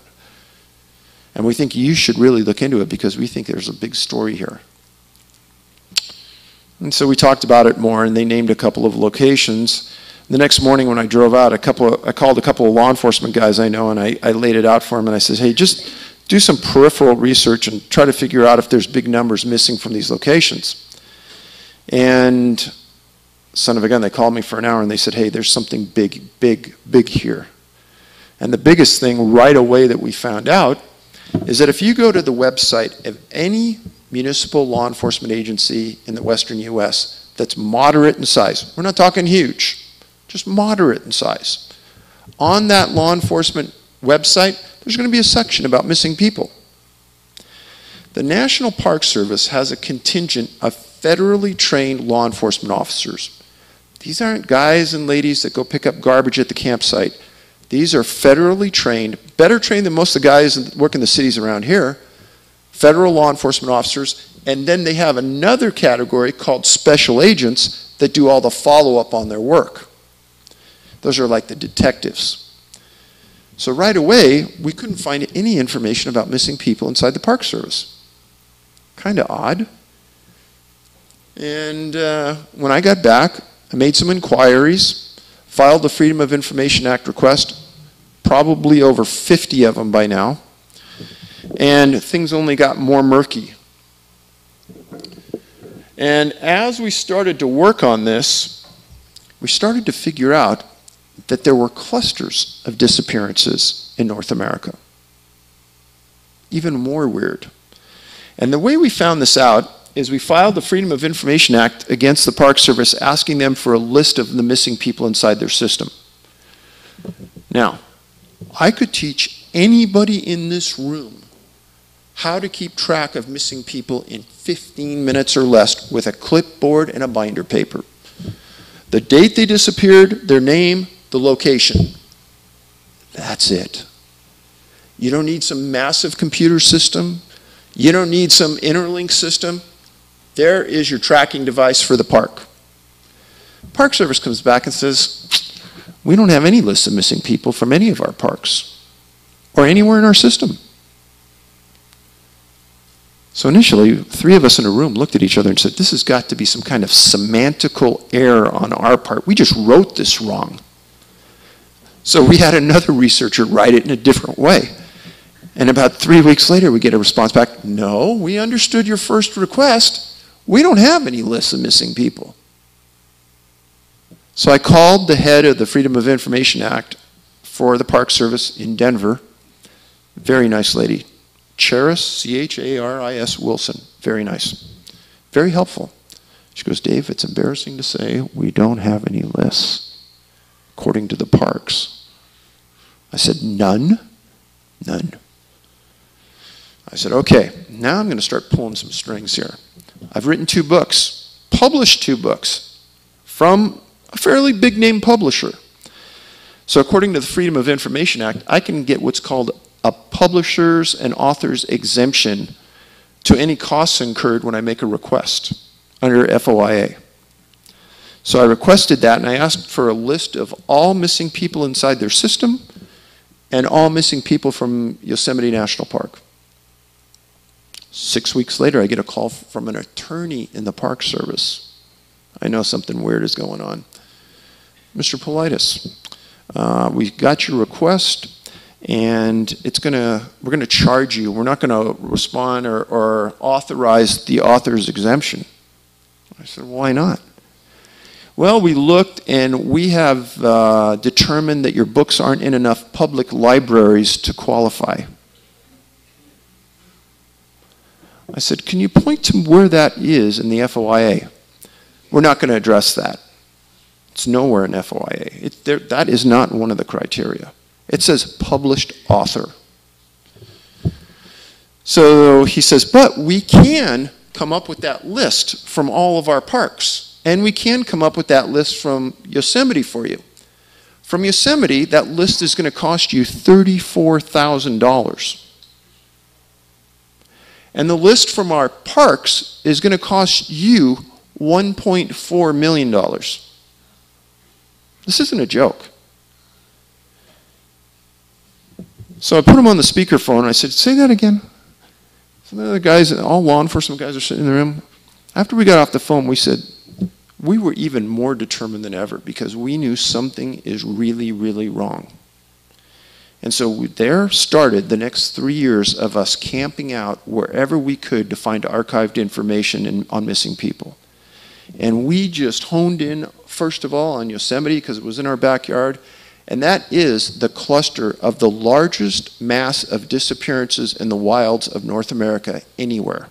Speaker 2: And we think you should really look into it because we think there's a big story here. And so we talked about it more, and they named a couple of locations. The next morning when I drove out, I called a couple of law enforcement guys I know, and I laid it out for them, and I said, hey, just do some peripheral research and try to figure out if there's big numbers missing from these locations. And son of a gun, they called me for an hour, and they said, hey, there's something big, big, big here. And the biggest thing right away that we found out is that if you go to the website of any municipal law enforcement agency in the western U.S. that's moderate in size, we're not talking huge, just moderate in size, on that law enforcement website, there's going to be a section about missing people. The National Park Service has a contingent of federally trained law enforcement officers. These aren't guys and ladies that go pick up garbage at the campsite. These are federally trained, better trained than most of the guys that work in the cities around here, federal law enforcement officers, and then they have another category called special agents that do all the follow-up on their work. Those are like the detectives. So right away, we couldn't find any information about missing people inside the Park Service. Kind of odd. And when I got back, I made some inquiries, filed the Freedom of Information Act request, probably over 50 of them by now, and things only got more murky. And as we started to work on this, we started to figure out that there were clusters of disappearances in North America. Even more weird. And the way we found this out is we filed the Freedom of Information Act against the Park Service, asking them for a list of the missing people inside their system. Now, I could teach anybody in this room how to keep track of missing people in 15 minutes or less with a clipboard and a binder paper. The date they disappeared, their name, the location. That's it. You don't need some massive computer system. You don't need some interlink system. There is your tracking device for the park. Park Service comes back and says, we don't have any list of missing people from any of our parks or anywhere in our system. So initially, 3 of us in a room looked at each other and said, this has got to be some kind of semantical error on our part. We just wrote this wrong. So we had another researcher write it in a different way. And about 3 weeks later, we get a response back, no, we understood your first request. We don't have any lists of missing people. So I called the head of the Freedom of Information Act for the Park Service in Denver. Very nice lady. Charis, C-H-A-R-I-S Wilson. Very nice. Very helpful. She goes, Dave, it's embarrassing to say we don't have any lists according to the parks. I said, none? None. I said, okay, now I'm going to start pulling some strings here. I've written 2 books, published 2 books from a fairly big name publisher. So according to the Freedom of Information Act, I can get what's called a publisher's and author's exemption to any costs incurred when I make a request under FOIA. So I requested that, and I asked for a list of all missing people inside their system and all missing people from Yosemite National Park. 6 weeks later, I get a call from an attorney in the Park Service. I know something weird is going on. Mr. Paulides, we got your request, and we're going to charge you. We're not going to respond or authorize the author's exemption. I said, why not? Well, we looked, and we have determined that your books aren't in enough public libraries to qualify. I said, can you point to where that is in the FOIA? We're not going to address that. It's nowhere in FOIA. That is not one of the criteria. It says published author. So he says, but we can come up with that list from all of our parks. And we can come up with that list from Yosemite for you. From Yosemite, that list is going to cost you $34,000. And the list from our parks is going to cost you $1.4 million. This isn't a joke. So I put him on the speakerphone and I said, say that again. Some of the guys, all law enforcement guys are sitting in the room. After we got off the phone, we said, we were even more determined than ever because we knew something is really, really wrong. And so there started the next 3 years of us camping out wherever we could to find archived information on missing people. And we just honed in, first of all, on Yosemite because it was in our backyard. And that is the cluster of the largest mass of disappearances in the wilds of North America anywhere.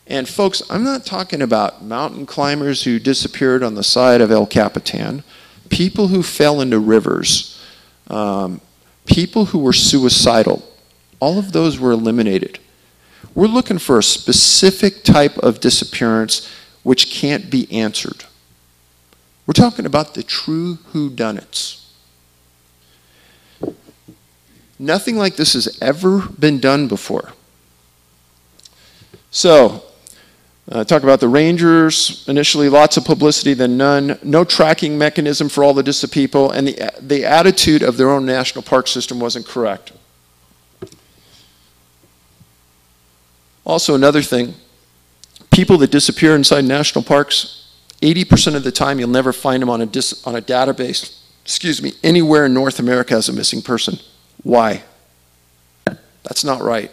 Speaker 2: And folks, I'm not talking about mountain climbers who disappeared on the side of El Capitan, people who fell into rivers, people who were suicidal. All of those were eliminated. We're looking for a specific type of disappearance which can't be answered. We're talking about the true whodunits. Nothing like this has ever been done before. So, talk about the rangers. Initially, lots of publicity, then none. No tracking mechanism for all the distant people, and the attitude of their own national park system wasn't correct. Also, another thing, people that disappear inside national parks, 80% of the time you'll never find them on a database, anywhere in North America as a missing person. Why? That's not right.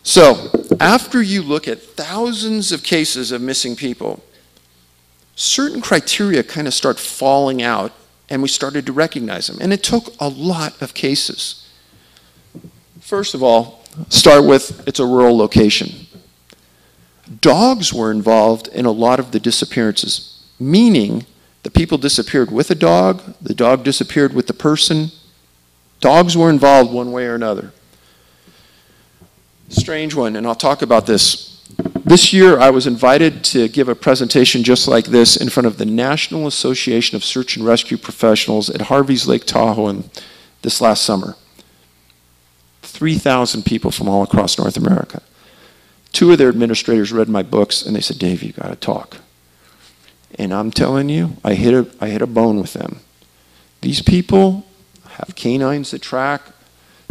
Speaker 2: So, after you look at thousands of cases of missing people, certain criteria kind of start falling out, and we started to recognize them. And it took a lot of cases. First of all, start with it's a rural location. Dogs were involved in a lot of the disappearances, meaning the people disappeared with a dog, the dog disappeared with the person. Dogs were involved one way or another. Strange one, and I'll talk about this. This year I was invited to give a presentation just like this in front of the National Association of Search and Rescue Professionals at Harvey's Lake Tahoe this last summer. 3,000 people from all across North America. 2 of their administrators read my books and they said, Dave, you got to talk. And I'm telling you, I hit a bone with them. These people have canines that track.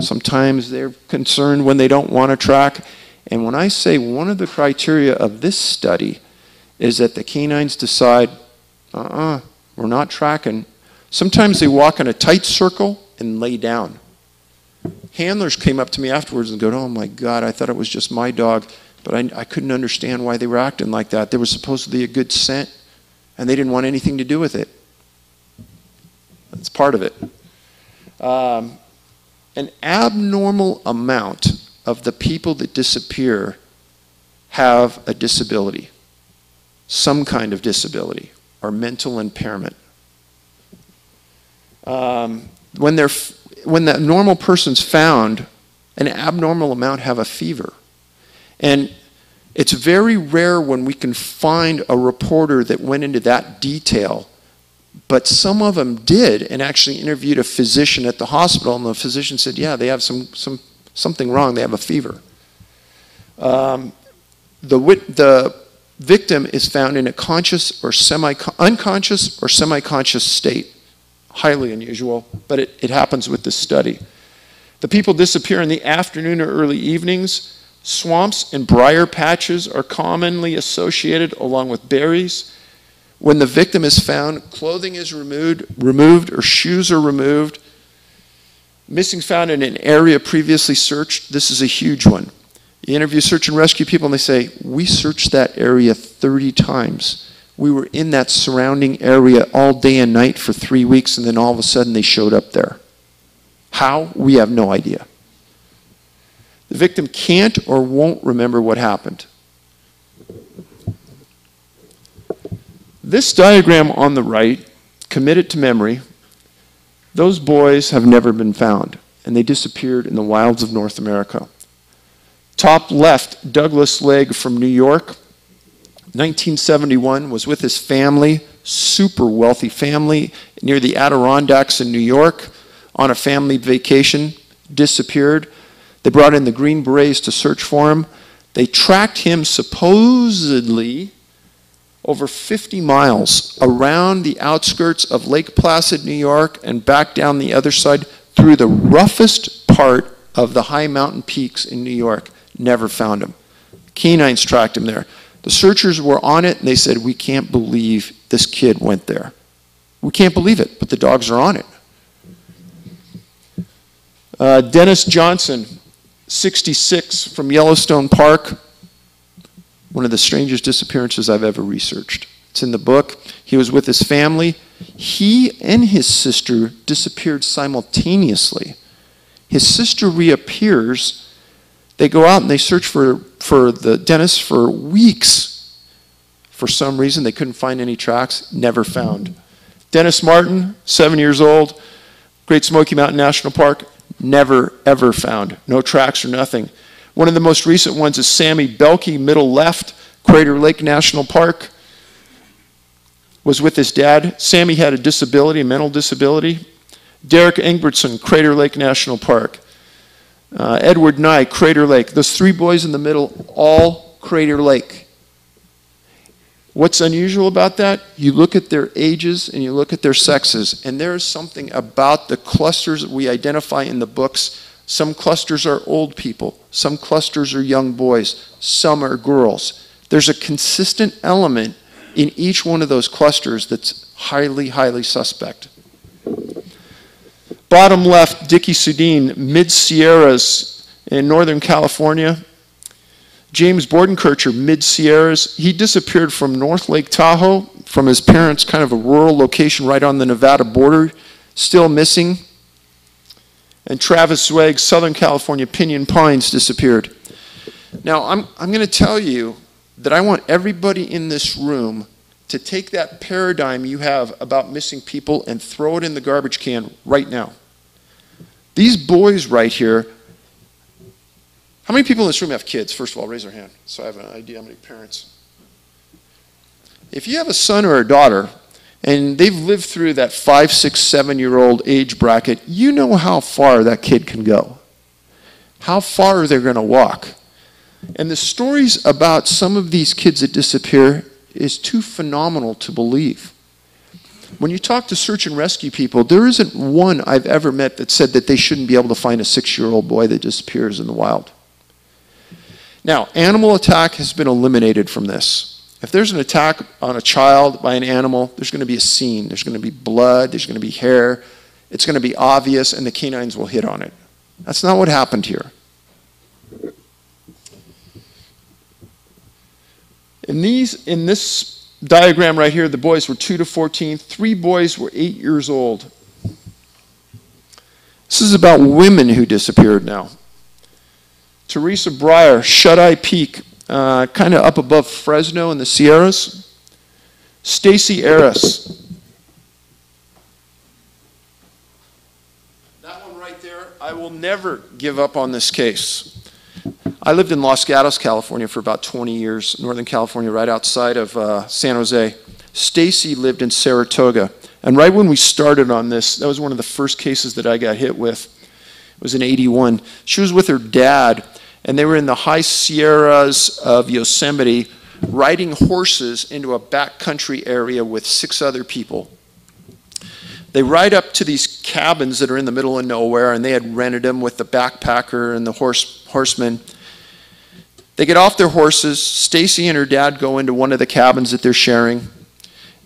Speaker 2: Sometimes they're concerned when they don't want to track. And when I say one of the criteria of this study is that the canines decide, we're not tracking. Sometimes they walk in a tight circle and lay down. Handlers came up to me afterwards and go, oh my God, I thought it was just my dog, but I couldn't understand why they were acting like that. There was supposedly a good scent, and they didn't want anything to do with it. That's part of it. An abnormal amount of the people that disappear have a disability, some kind of disability, or mental impairment. When that normal person's found, an abnormal amount have a fever. And it's very rare when we can find a reporter that went into that detail, but some of them did and actually interviewed a physician at the hospital, and the physician said, yeah, they have something wrong, they have a fever. The victim is found in a conscious or unconscious or semi-conscious state. Highly unusual, but it happens with this study. The people disappear in the afternoon or early evenings. Swamps and briar patches are commonly associated along with berries. When the victim is found, clothing is removed or shoes are removed. Missing found in an area previously searched. This is a huge one. You interview search and rescue people and they say, we searched that area 30 times. We were in that surrounding area all day and night for 3 weeks, and then all of a sudden they showed up there. How? We have no idea. The victim can't or won't remember what happened. This diagram on the right, committed to memory, those boys have never been found, and they disappeared in the wilds of North America. Top left, Douglas Legg from New York. 1971, was with his family, super wealthy family, near the Adirondacks in New York on a family vacation, disappeared. They brought in the Green Berets to search for him. They tracked him supposedly over 50 miles around the outskirts of Lake Placid, New York, and back down the other side through the roughest part of the high mountain peaks in New York. Never found him. Canines tracked him there. The searchers were on it, and they said, we can't believe this kid went there. We can't believe it, but the dogs are on it. Dennis Johnson, 66, from Yellowstone Park. One of the strangest disappearances I've ever researched. It's in the book. He was with his family. He and his sister disappeared simultaneously. His sister reappears. They go out and they search for the Dennis for weeks. For some reason, they couldn't find any tracks. Never found. Dennis Martin, 7 years old, Great Smoky Mountain National Park. Never, ever found. No tracks or nothing. One of the most recent ones is Sammy Belkey, middle left, Crater Lake National Park. Was with his dad. Sammy had a disability, a mental disability. Derek Ingbertson, Crater Lake National Park. Edward Nye, Crater Lake. Those three boys in the middle, all Crater Lake. What's unusual about that? You look at their ages and you look at their sexes, and there is something about the clusters that we identify in the books. Some clusters are old people. Some clusters are young boys. Some are girls. There's a consistent element in each one of those clusters that's highly, highly suspect. Bottom left, Dickie Sudine, Mid-Sierras in Northern California. James Bordenkircher, Mid-Sierras. He disappeared from North Lake Tahoe, from his parents' kind of a rural location right on the Nevada border, still missing. And Travis Zweig, Southern California, Pinyon Pines, disappeared. Now, I'm going to tell you that I want everybody in this room to take that paradigm you have about missing people and throw it in the garbage can right now. These boys right here, how many people in this room have kids? First of all, raise their hand so I have an idea how many parents. If you have a son or a daughter and they've lived through that 5, 6, 7-year-old age bracket, you know how far that kid can go, how far they're going to walk. And the stories about some of these kids that disappear is too phenomenal to believe. When you talk to search and rescue people, there isn't one I've ever met that said that they shouldn't be able to find a 6-year-old boy that disappears in the wild. Now, animal attack has been eliminated from this. If there's an attack on a child by an animal, there's going to be a scene. There's going to be blood. There's going to be hair. It's going to be obvious, and the canines will hit on it. That's not what happened here. In this diagram right here, the boys were 2 to 14. 3 boys were 8 years old. This is about women who disappeared now. Teresa Breyer, Shut-Eye Peak, kind of up above Fresno in the Sierras. Stacy Aris. That one right there, I will never give up on this case. I lived in Los Gatos, California for about 20 years, Northern California, right outside of San Jose. Stacy lived in Saratoga. And right when we started on this, that was one of the first cases that I got hit with. It was in '81. She was with her dad, and they were in the high Sierras of Yosemite riding horses into a backcountry area with 6 other people. They ride up to these cabins that are in the middle of nowhere, and they had rented them with the backpacker and the horseman. They get off their horses. Stacy and her dad go into one of the cabins that they're sharing,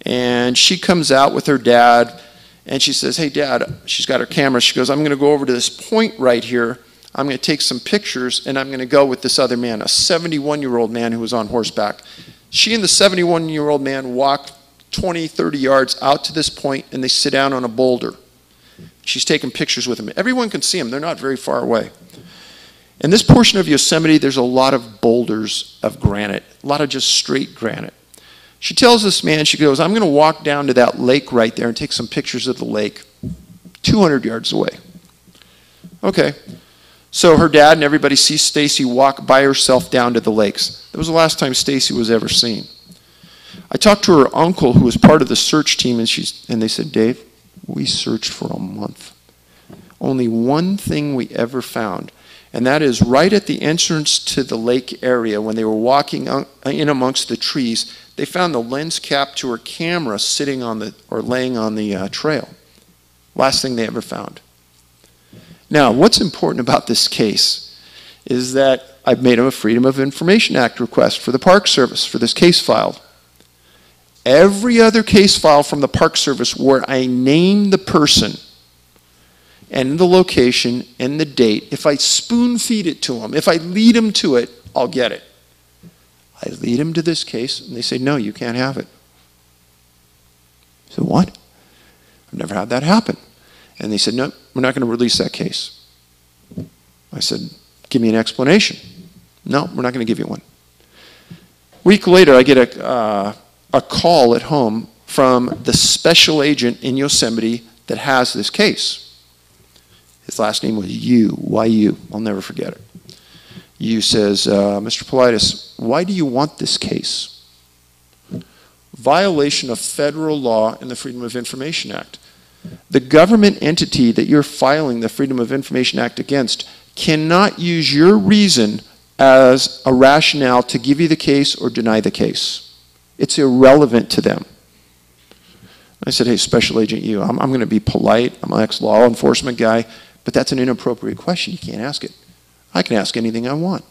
Speaker 2: and she comes out with her dad, and she says, hey, Dad, she's got her camera. She goes, I'm going to go over to this point right here. I'm going to take some pictures, and I'm going to go with this other man, a 71-year-old man who was on horseback. She and the 71-year-old man walk 20, 30 yards out to this point, and they sit down on a boulder. She's taking pictures with him. Everyone can see them. They're not very far away. In this portion of Yosemite, there's a lot of boulders of granite, a lot of just straight granite. She tells this man, she goes, I'm going to walk down to that lake right there and take some pictures of the lake 200 yards away. Okay. So her dad and everybody sees Stacy walk by herself down to the lakes. That was the last time Stacy was ever seen. I talked to her uncle, who was part of the search team, and they said, Dave, we searched for a month. Only one thing we ever found. And that is right at the entrance to the lake area. When they were walking in amongst the trees, they found the lens cap to her camera sitting on the, or laying on the trail. Last thing they ever found. Now, what's important about this case is that I've made a Freedom of Information Act request for the Park Service for this case file. Every other case file from the Park Service where I name the person and the location and the date, if I spoon feed it to them, if I lead them to it, I'll get it. I lead them to this case, and they say, no, you can't have it. I said, what? I've never had that happen. And they said, no, we're not going to release that case. I said, give me an explanation. No, we're not going to give you one. A week later, I get a call at home from the special agent in Yosemite that has this case. His last name was Yu, Y-U. I'll never forget it. Yu says, Mr. Paulides, why do you want this case? Violation of federal law and the Freedom of Information Act. The government entity that you're filing the Freedom of Information Act against cannot use your reason as a rationale to give you the case or deny the case. It's irrelevant to them. I said, hey, Special Agent Yu, I'm going to be polite. I'm an ex-law enforcement guy, but that's an inappropriate question. You can't ask it. I can ask anything I want.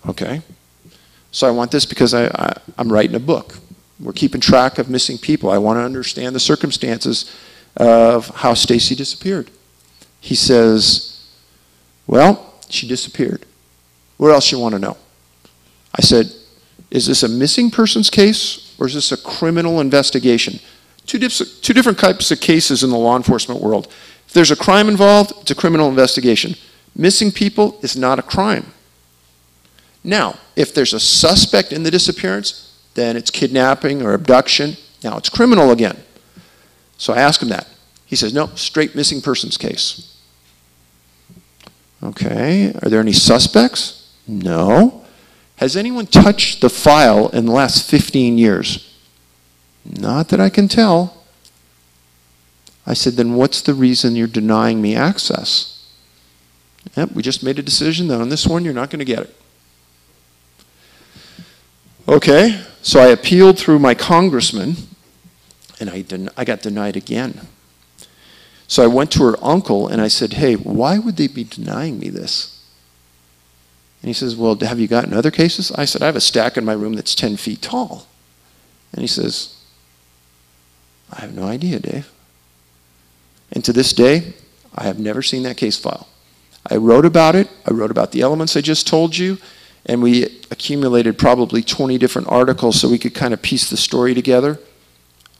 Speaker 2: Okay. So I want this because I'm writing a book. We're keeping track of missing people. I want to understand the circumstances of how Stacy disappeared. He says, well, she disappeared. What else you want to know? I said, is this a missing persons case or is this a criminal investigation? Two different types of cases in the law enforcement world. If there's a crime involved, it's a criminal investigation. Missing people is not a crime. Now, if there's a suspect in the disappearance, then it's kidnapping or abduction. Now it's criminal again. So I ask him that. He says, no, straight missing persons case. Okay, are there any suspects? No. Has anyone touched the file in the last 15 years? Not that I can tell. I said, then what's the reason you're denying me access? Yep, we just made a decision that on this one you're not going to get it. Okay, so I appealed through my congressman, and I got denied again. So I went to her uncle, and I said, hey, why would they be denying me this? And he says, well, have you gotten other cases? I said, I have a stack in my room that's 10 feet tall. And he says, I have no idea, Dave. And to this day, I have never seen that case file. I wrote about it. I wrote about the elements I just told you. And we accumulated probably 20 different articles so we could kind of piece the story together.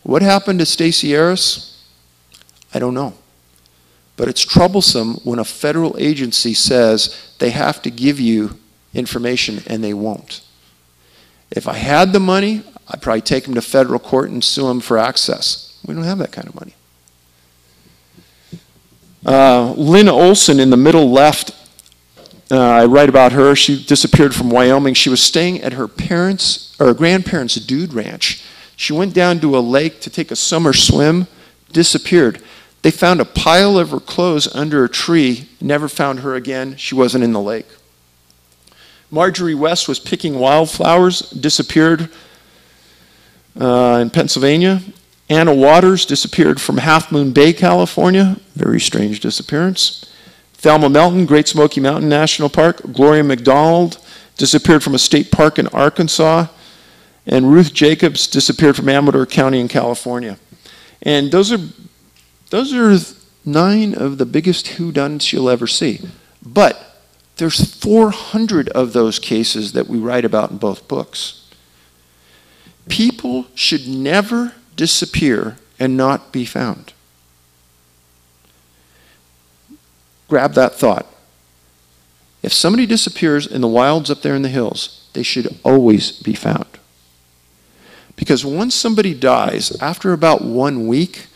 Speaker 2: What happened to Stacey Harris? I don't know. But it's troublesome when a federal agency says they have to give you information and they won't. If I had the money, I'd probably take them to federal court and sue them for access. We don't have that kind of money. Lynn Olson in the middle left, I write about her. She disappeared from Wyoming. She was staying at her parents' or grandparents' dude ranch. She went down to a lake to take a summer swim, disappeared. They found a pile of her clothes under a tree, never found her again. She wasn't in the lake. Marjorie West was picking wildflowers, disappeared in Pennsylvania. Anna Waters disappeared from Half Moon Bay, California. Very strange disappearance. Thelma Melton, Great Smoky Mountain National Park. Gloria McDonald disappeared from a state park in Arkansas. And Ruth Jacobs disappeared from Amador County in California. And those are 9 of the biggest whodunits you'll ever see. But there's 400 of those cases that we write about in both books. People should never disappear and not be found. Grab that thought. If somebody disappears in the wilds up there in the hills, they should always be found. Because once somebody dies, after about 1 week,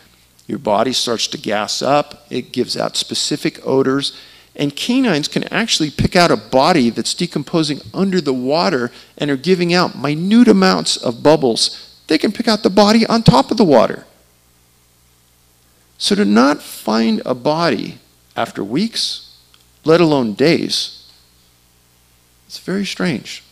Speaker 2: your body starts to gas up, it gives out specific odors, and canines can actually pick out a body that's decomposing under the water and are giving out minute amounts of bubbles. They can pick out the body on top of the water. So to not find a body after weeks, let alone days. It's very strange.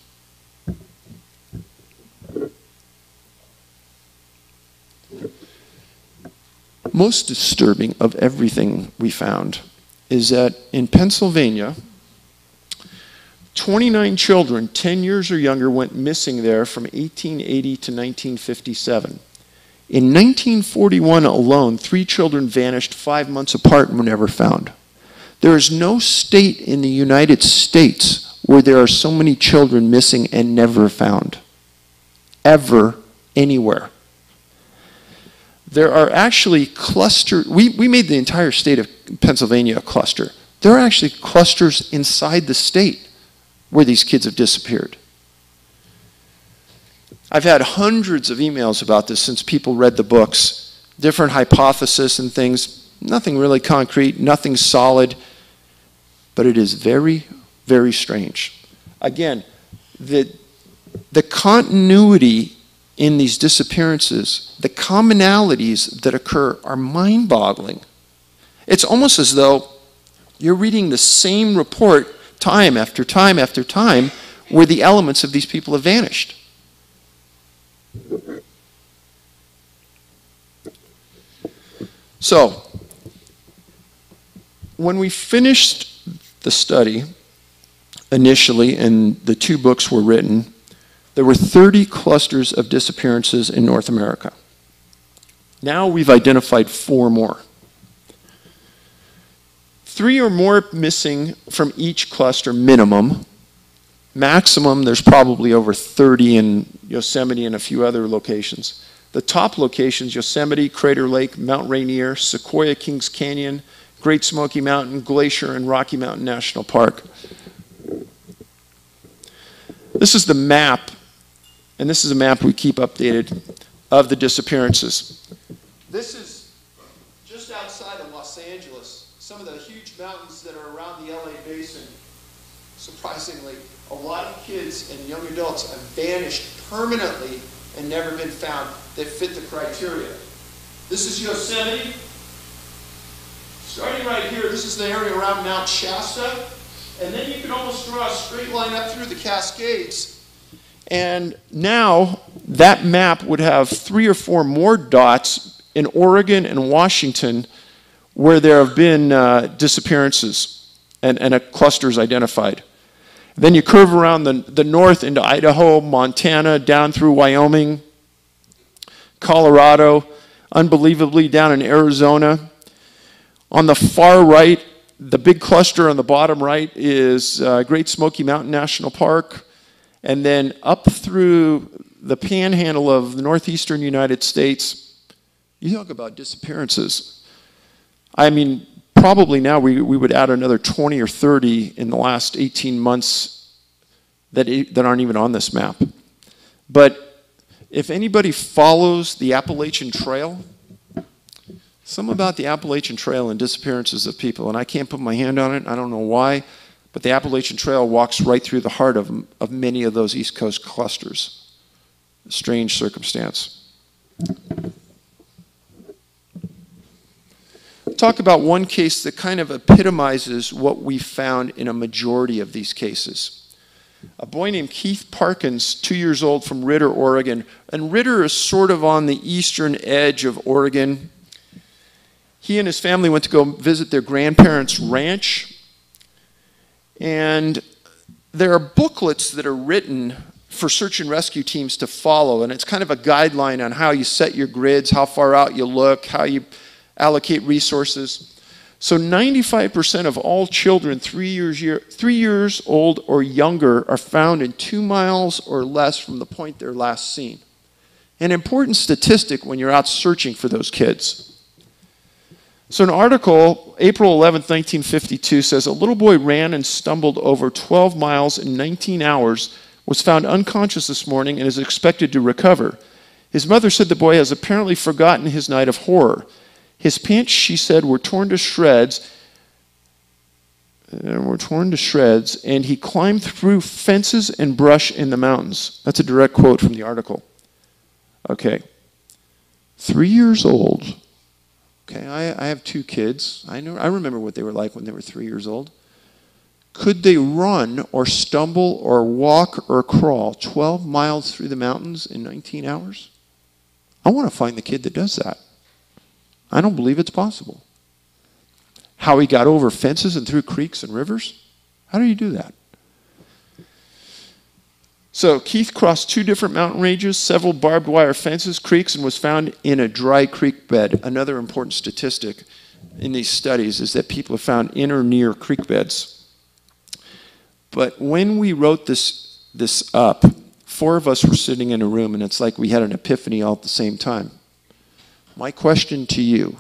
Speaker 2: Most disturbing of everything we found is that in Pennsylvania, 29 children 10 years or younger went missing there from 1880 to 1957. In 1941 alone, 3 children vanished 5 months apart and were never found. There is no state in the United States where there are so many children missing and never found. Ever, anywhere. There are actually clusters. We made the entire state of Pennsylvania a cluster. There are actually clusters inside the state where these kids have disappeared. I've had hundreds of emails about this since people read the books, different hypotheses and things, nothing really concrete, nothing solid, but it is very, very strange. Again, the continuity in these disappearances, the commonalities that occur are mind-boggling. It's almost as though you're reading the same report time after time after time where the elements of these people have vanished. So, when we finished the study initially and the 2 books were written, there were 30 clusters of disappearances in North America. Now we've identified 4 more. 3 or more missing from each cluster minimum. Maximum, there's probably over 30 in Yosemite and a few other locations. The top locations, Yosemite, Crater Lake, Mount Rainier, Sequoia Kings Canyon, Great Smoky Mountain, Glacier, and Rocky Mountain National Park. This is the map, and this is a map we keep updated, of the disappearances. This is just outside of Los Angeles, some of the huge mountains that are around the LA basin. Surprisingly, a lot of kids and young adults have vanished permanently and never been found that fit the criteria. This is Yosemite. Starting right here, this is the area around Mount Shasta. And then you can almost draw a straight line up through the Cascades. And now that map would have 3 or 4 more dots in Oregon and Washington where there have been disappearances and clusters identified. Then you curve around the north into Idaho, Montana, down through Wyoming, Colorado, unbelievably down in Arizona. On the far right, the big cluster on the bottom right is Great Smoky Mountain National Park. And then up through the panhandle of the northeastern United States, you talk about disappearances. I mean, probably now we would add another 20 or 30 in the last 18 months that aren't even on this map. But if anybody follows the Appalachian Trail, something about the Appalachian Trail and disappearances of people, and I can't put my hand on it, I don't know why, but the Appalachian Trail walks right through the heart of many of those East Coast clusters. A strange circumstance. Talk about one case that kind of epitomizes what we found in a majority of these cases. A boy named Keith Parkins, 2 years old, from Ritter, Oregon. And Ritter is sort of on the eastern edge of Oregon. He and his family went to go visit their grandparents' ranch. And there are booklets that are written for search and rescue teams to follow. And it's kind of a guideline on how you set your grids, how far out you look, how you allocate resources. So 95% of all children 3 years old or younger are found in 2 miles or less from the point they're last seen. An important statistic when you're out searching for those kids. So an article, April 11th, 1952, says a little boy ran and stumbled over 12 miles in 19 hours, was found unconscious this morning and is expected to recover. His mother said the boy has apparently forgotten his night of horror. His pants, she said, were torn to shreds, and he climbed through fences and brush in the mountains. That's a direct quote from the article. Okay. 3 years old. Okay, I have 2 kids. I remember what they were like when they were 3 years old. Could they run or stumble or walk or crawl 12 miles through the mountains in 19 hours? I want to find the kid that does that. I don't believe it's possible. How he got over fences and through creeks and rivers? How do you do that? So Keith crossed 2 different mountain ranges, several barbed wire fences, creeks, and was found in a dry creek bed. Another important statistic in these studies is that people have found in or near creek beds. But when we wrote this up, 4 of us were sitting in a room, and it's like we had an epiphany all at the same time. My question to you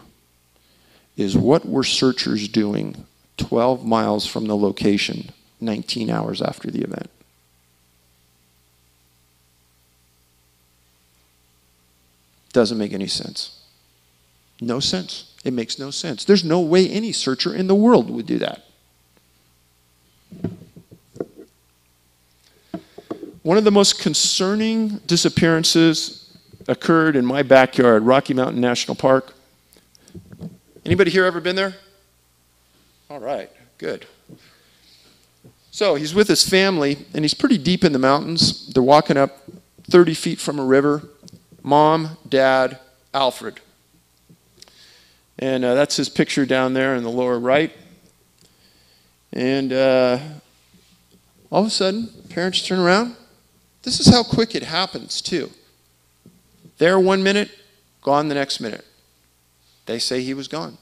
Speaker 2: is, what were searchers doing 12 miles from the location 19 hours after the event? Doesn't make any sense. No sense. It makes no sense. There's no way any searcher in the world would do that. One of the most concerning disappearances occurred in my backyard, Rocky Mountain National Park. Anybody here ever been there? All right, good. So he's with his family, and he's pretty deep in the mountains. They're walking up 30 feet from a river. Mom, Dad, Alfred. And that's his picture down there in the lower right. And all of a sudden, parents turn around. This is how quick it happens, too. There 1 minute, gone the next minute. They say he was gone.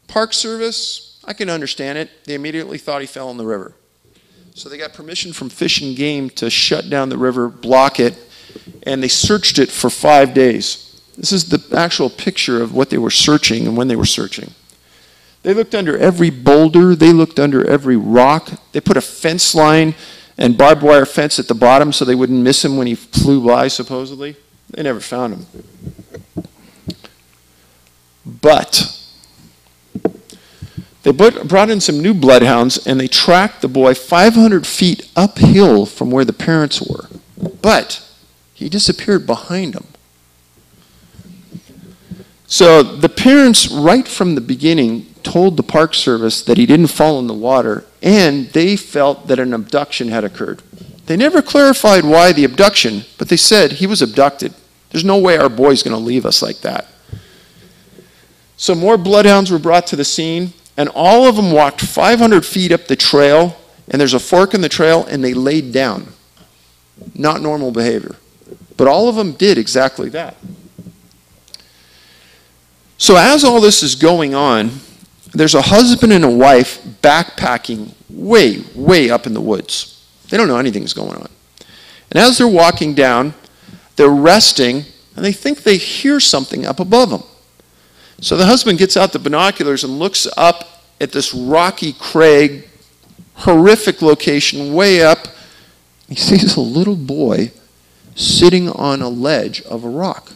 Speaker 2: Park Service, I can understand it. They immediately thought he fell in the river. So they got permission from Fish and Game to shut down the river, block it, and they searched it for 5 days. This is the actual picture of what they were searching and when they were searching. They looked under every boulder. They looked under every rock. They put a fence line and barbed wire fence at the bottom so they wouldn't miss him when he flew by, supposedly. They never found him. But they brought in some new bloodhounds, and they tracked the boy 500 feet uphill from where the parents were. But he disappeared behind them. So the parents, right from the beginning, told the Park Service that he didn't fall in the water, and they felt that an abduction had occurred. They never clarified why the abduction, but they said he was abducted. There's no way our boy's going to leave us like that. So more bloodhounds were brought to the scene, and all of them walked 500 feet up the trail, and there's a fork in the trail, and they laid down. Not normal behavior. But all of them did exactly that. So as all this is going on, there's a husband and a wife backpacking way, way up in the woods. They don't know anything's going on. And as they're walking down, they're resting, and they think they hear something up above them. So the husband gets out the binoculars and looks up at this rocky crag, horrific location way up. He sees a little boy sitting on a ledge of a rock,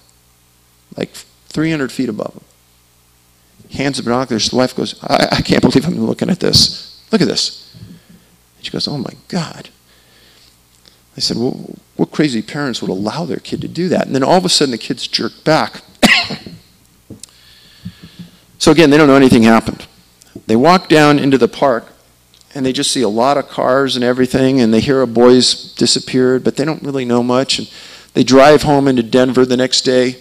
Speaker 2: like 300 feet above him. He hands the binoculars. The wife goes, I can't believe I'm looking at this. Look at this. And she goes, oh my God. I said, well, what crazy parents would allow their kid to do that? And then all of a sudden the kids jerk back. So again, they don't know anything happened. They walk down into the park, and they just see a lot of cars and everything, and they hear a boy's disappeared, but they don't really know much. And they drive home into Denver the next day.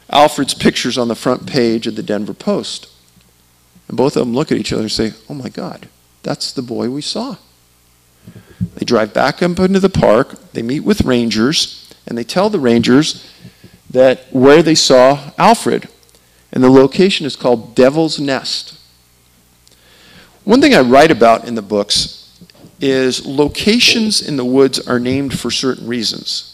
Speaker 2: Alfred's picture's on the front page of the Denver Post. And both of them look at each other and say, oh my God, that's the boy we saw. They drive back up into the park, they meet with rangers, and they tell the rangers that where they saw Alfred. And the location is called Devil's Nest. One thing I write about in the books is locations in the woods are named for certain reasons.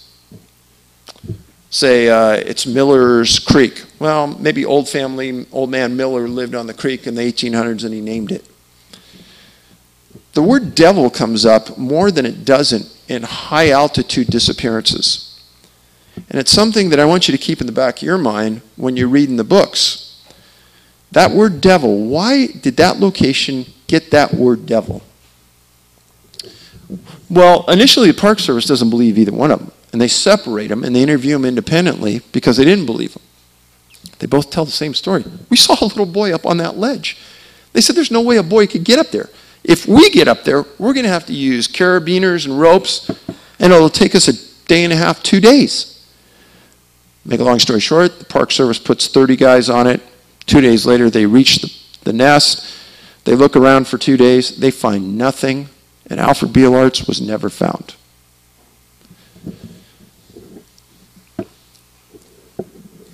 Speaker 2: Say it's Miller's Creek. Well, maybe old man Miller lived on the creek in the 1800s and he named it. The word devil comes up more than it doesn't in high altitude disappearances. And it's something that I want you to keep in the back of your mind when you're reading the books. That word devil, why did that location get that word devil? Well, initially the Park Service doesn't believe either one of them. And they separate them and they interview them independently because they didn't believe them. They both tell the same story. We saw a little boy up on that ledge. They said there's no way a boy could get up there. If we get up there, we're going to have to use carabiners and ropes, and it'll take us a day and a half, 2 days. Make a long story short, the Park Service puts 30 guys on it. 2 days later, they reach the nest. They look around for 2 days. They find nothing, and Alfred Beelart's was never found.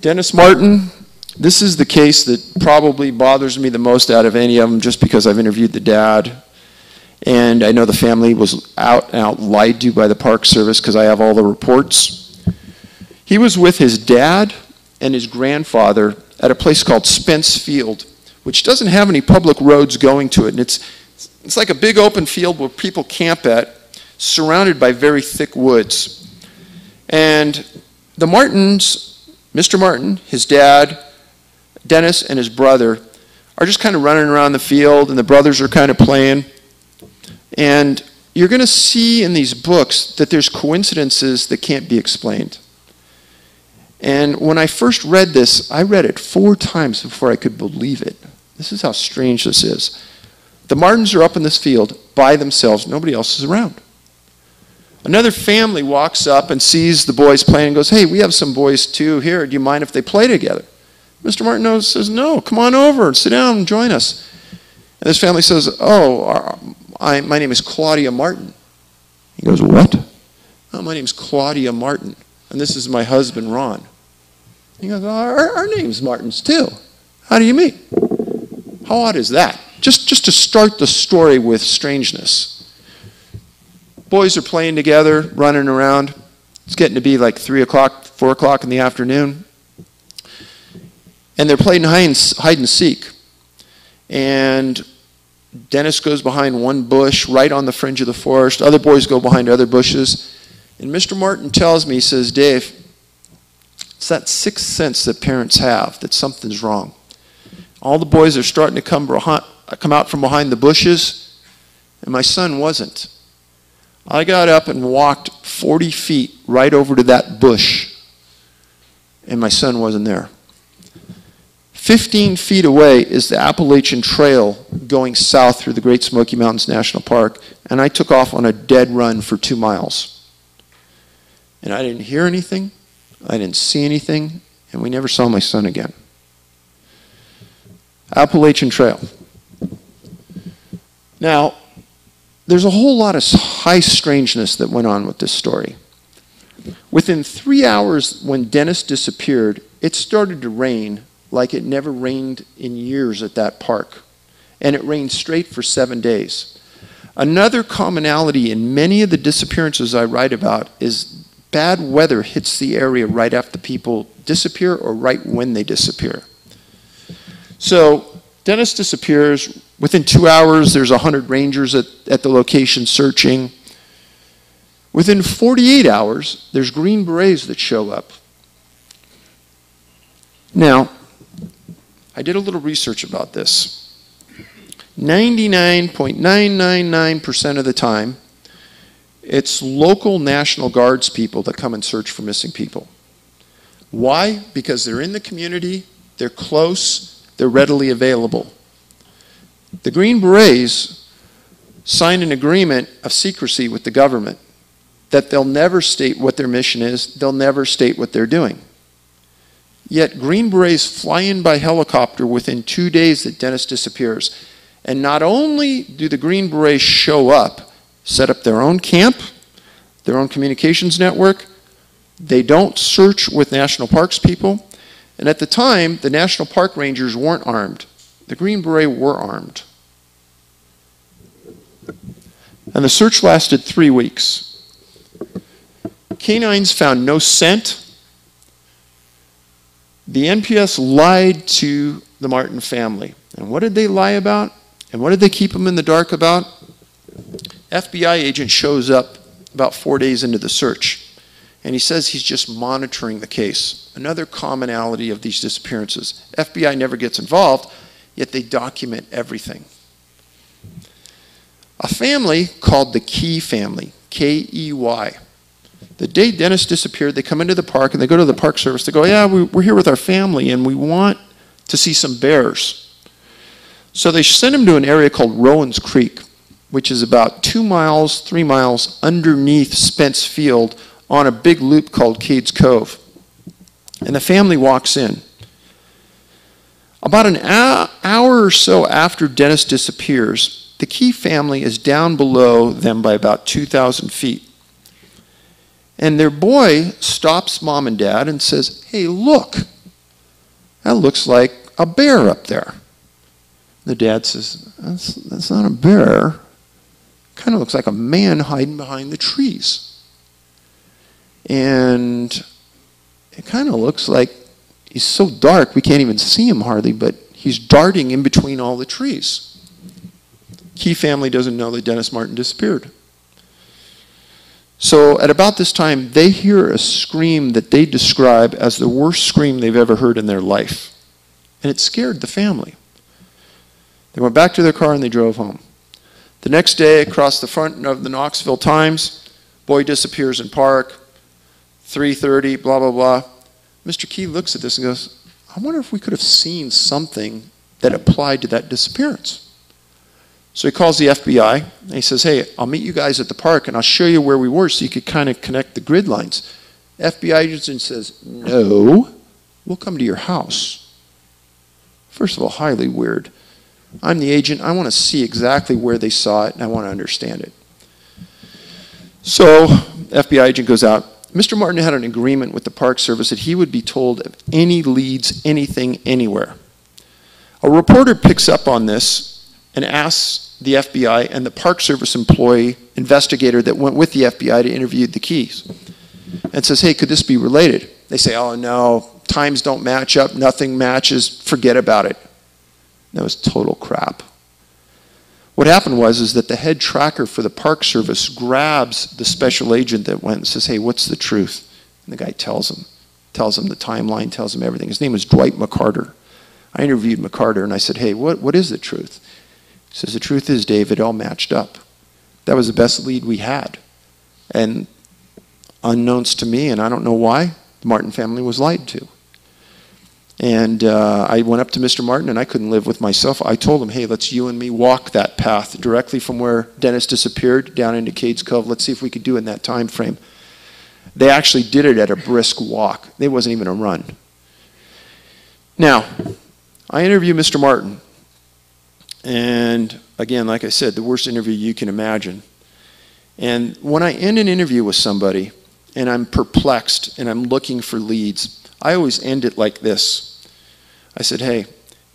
Speaker 2: Dennis Martin, this is the case that probably bothers me the most out of any of them, just because I've interviewed the dad, and I know the family was out and out lied to by the Park Service because I have all the reports. He was with his dad and his grandfather at a place called Spence Field, which doesn't have any public roads going to it, and it's like a big open field where people camp at, surrounded by very thick woods. And the Martins, Mr. Martin, his dad, Dennis, and his brother are just kind of running around the field, and the brothers are kind of playing. And you're going to see in these books that there's coincidences that can't be explained. And when I first read this, I read it 4 times before I could believe it. This is how strange this is. The Martins are up in this field by themselves. Nobody else is around. Another family walks up and sees the boys playing and goes, "Hey, we have some boys too here. Do you mind if they play together?" Mr. Martin says, "No, come on over and sit down and join us." And this family says, "Oh, my name is Claudia Martin." He goes, "What?" "Oh, my name is Claudia Martin, and this is my husband, Ron." He goes, our name's Martins too. How do you meet?" How odd is that? Just to start the story with strangeness. Boys are playing together, running around. It's getting to be like 3 o'clock, 4 o'clock in the afternoon. And they're playing hide and seek. And Dennis goes behind one bush right on the fringe of the forest. Other boys go behind other bushes. And Mr. Martin tells me, he says, "Dave, it's that sixth sense that parents have that something's wrong. All the boys are starting to come out from behind the bushes, and my son wasn't. I got up and walked 40 feet right over to that bush, and my son wasn't there. 15 feet away is the Appalachian Trail going south through the Great Smoky Mountains National Park, and I took off on a dead run for 2 miles. And I didn't hear anything, I didn't see anything, and we never saw my son again." Appalachian Trail. Now, there's a whole lot of high strangeness that went on with this story. Within 3 hours when Dennis disappeared, it started to rain like it never rained in years at that park. And it rained straight for 7 days. Another commonality in many of the disappearances I write about is bad weather hits the area right after people disappear or right when they disappear. So Dennis disappears. Within 2 hours, there's 100 rangers at the location searching. Within 48 hours, there's Green Berets that show up. Now, I did a little research about this. 99.999% of the time, it's local National Guards people that come and search for missing people. Why? Because they're in the community, they're close, they're readily available. The Green Berets signed an agreement of secrecy with the government that they'll never state what their mission is, they'll never state what they're doing. Yet Green Berets fly in by helicopter within 2 days that Dennis disappears. And not only do the Green Berets show up, set up their own camp, their own communications network, they don't search with National Parks people. And at the time, the National Park Rangers weren't armed. The Green Beret were armed. And the search lasted 3 weeks. Canines found no scent. The NPS lied to the Martin family. And what did they lie about? And what did they keep them in the dark about? FBI agent shows up about 4 days into the search. And he says he's just monitoring the case. Another commonality of these disappearances. FBI never gets involved, yet they document everything. A family called the Key family, K-E-Y. The day Dennis disappeared, they come into the park and they go to the Park Service. They go, "Yeah, we're here with our family and we want to see some bears." So they send him to an area called Rowan's Creek. which is about 2 miles, 3 miles underneath Spence Field on a big loop called Cades Cove. And the family walks in. About an hour or so after Dennis disappears, the Key family is down below them by about 2,000 feet. And their boy stops mom and dad and says, "Hey, look, that looks like a bear up there." The dad says, that's not a bear. Kind of looks like a man hiding behind the trees. And it kind of looks like he's so dark we can't even see him hardly, but he's darting in between all the trees. Key family doesn't know that Dennis Martin disappeared. So at about this time, they hear a scream that they describe as the worst scream they've ever heard in their life. And it scared the family. They went back to their car and they drove home. The next day, across the front of the Knoxville Times, boy disappears in park, 3:30, blah, blah, blah. Mr. Key looks at this and goes, I wonder if we could have seen something that applied to that disappearance. So he calls the FBI and he says, hey, I'll meet you guys at the park and I'll show you where we were so you could kind of connect the grid lines. FBI agent says, no, we'll come to your house. First of all, highly weird. I'm the agent. I want to see exactly where they saw it and I want to understand it. So FBI agent goes out. Mr. Martin had an agreement with the Park Service that he would be told of any leads, anything, anywhere. A reporter picks up on this and asks the FBI and the Park Service employee investigator that went with the FBI to interview the Keys and says, hey, could this be related? They say, oh no, times don't match up, nothing matches, forget about it. That was total crap. What happened was that the head tracker for the Park Service grabs the special agent that went and says, hey, what's the truth? And the guy tells him the timeline, tells him everything. His name was Dwight McCarter. I interviewed McCarter and I said, hey, what is the truth? He says, the truth is, Dave, it all matched up. That was the best lead we had. And unknowns to me, and I don't know why, the Martin family was lied to. And I went up to Mr. Martin and I couldn't live with myself. I told him, hey, let's you and me walk that path directly from where Dennis disappeared down into Cades Cove. Let's see if we could do it in that time frame. They actually did it at a brisk walk. It wasn't even a run. Now, I interview Mr. Martin. And again, like I said, the worst interview you can imagine. And when I end an interview with somebody and I'm perplexed and I'm looking for leads, I always end it like this. I said, hey,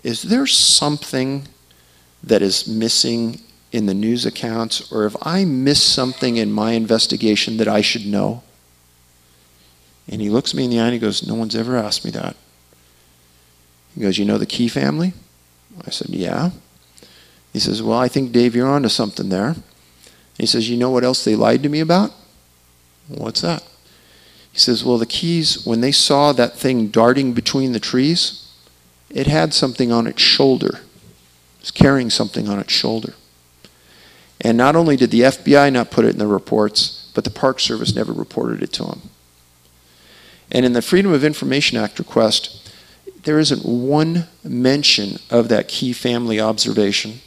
Speaker 2: is there something that is missing in the news accounts, or have I missed something in my investigation that I should know? And he looks me in the eye and he goes, no one's ever asked me that. He goes, you know the Key family? I said, yeah. He says, well, I think, Dave, you're onto something there. He says, you know what else they lied to me about? What's that? He says, well, the Keys, when they saw that thing darting between the trees, it had something on its shoulder. It was carrying something on its shoulder. And not only did the FBI not put it in the reports, but the Park Service never reported it to them. And in the Freedom of Information Act request, there isn't one mention of that Key family observation.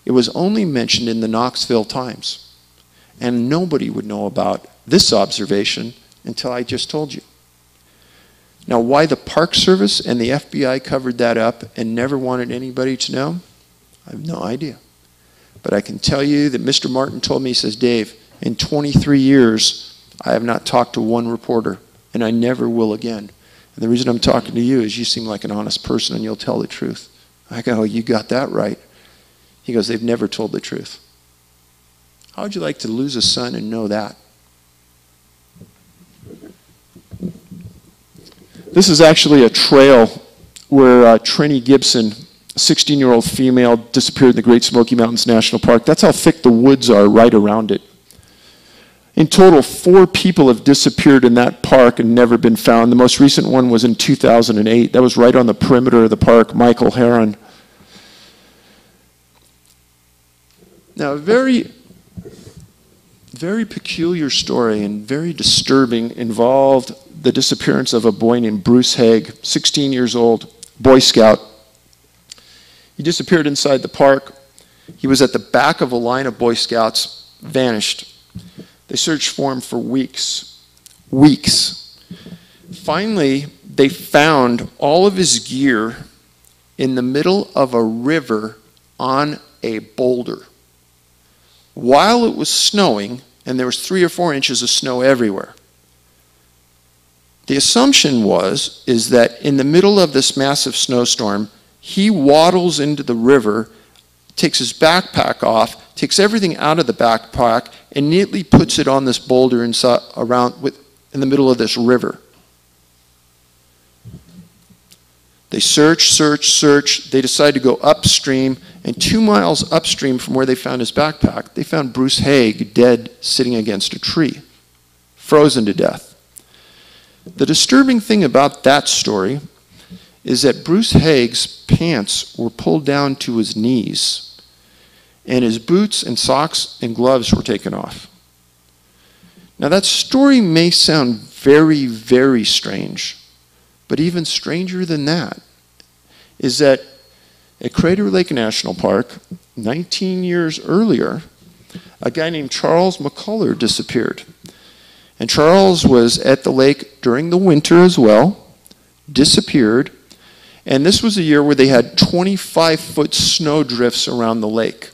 Speaker 2: It was only mentioned in the Knoxville Times. And nobody would know about this observation until I just told you. Now, why the Park Service and the FBI covered that up and never wanted anybody to know, I have no idea. But I can tell you that Mr. Martin told me, he says, Dave, in 23 years, I have not talked to one reporter, and I never will again. And the reason I'm talking to you is you seem like an honest person and you'll tell the truth. I go, oh, you got that right. He goes, they've never told the truth. How would you like to lose a son and know that? This is actually a trail where Trini Gibson, a 16-year-old female, disappeared in the Great Smoky Mountains National Park. That's how thick the woods are right around it. In total, 4 people have disappeared in that park and never been found. The most recent one was in 2008. That was right on the perimeter of the park, Michael Heron. Now, a very peculiar story and very disturbing involved the disappearance of a boy named Bruce Haig, 16 years old, Boy Scout. He disappeared inside the park. He was at the back of a line of Boy Scouts, vanished. They searched for him for weeks. Weeks. Finally, they found all of his gear in the middle of a river on a boulder. While it was snowing, and there was 3 or 4 inches of snow everywhere. The assumption is that in the middle of this massive snowstorm, he waddles into the river, takes his backpack off, takes everything out of the backpack, and neatly puts it on this boulder in the middle of this river. They search. They decide to go upstream, and 2 miles upstream from where they found his backpack, they found Bruce Haig dead sitting against a tree, frozen to death. The disturbing thing about that story is that Bruce Haig's pants were pulled down to his knees, and his boots and socks and gloves were taken off. Now that story may sound very, very strange, but even stranger than that is that at Crater Lake National Park, 19 years earlier, a guy named Charles McCullough disappeared. And Charles was at the lake during the winter as well, disappeared, and this was a year where they had 25-foot snow drifts around the lake.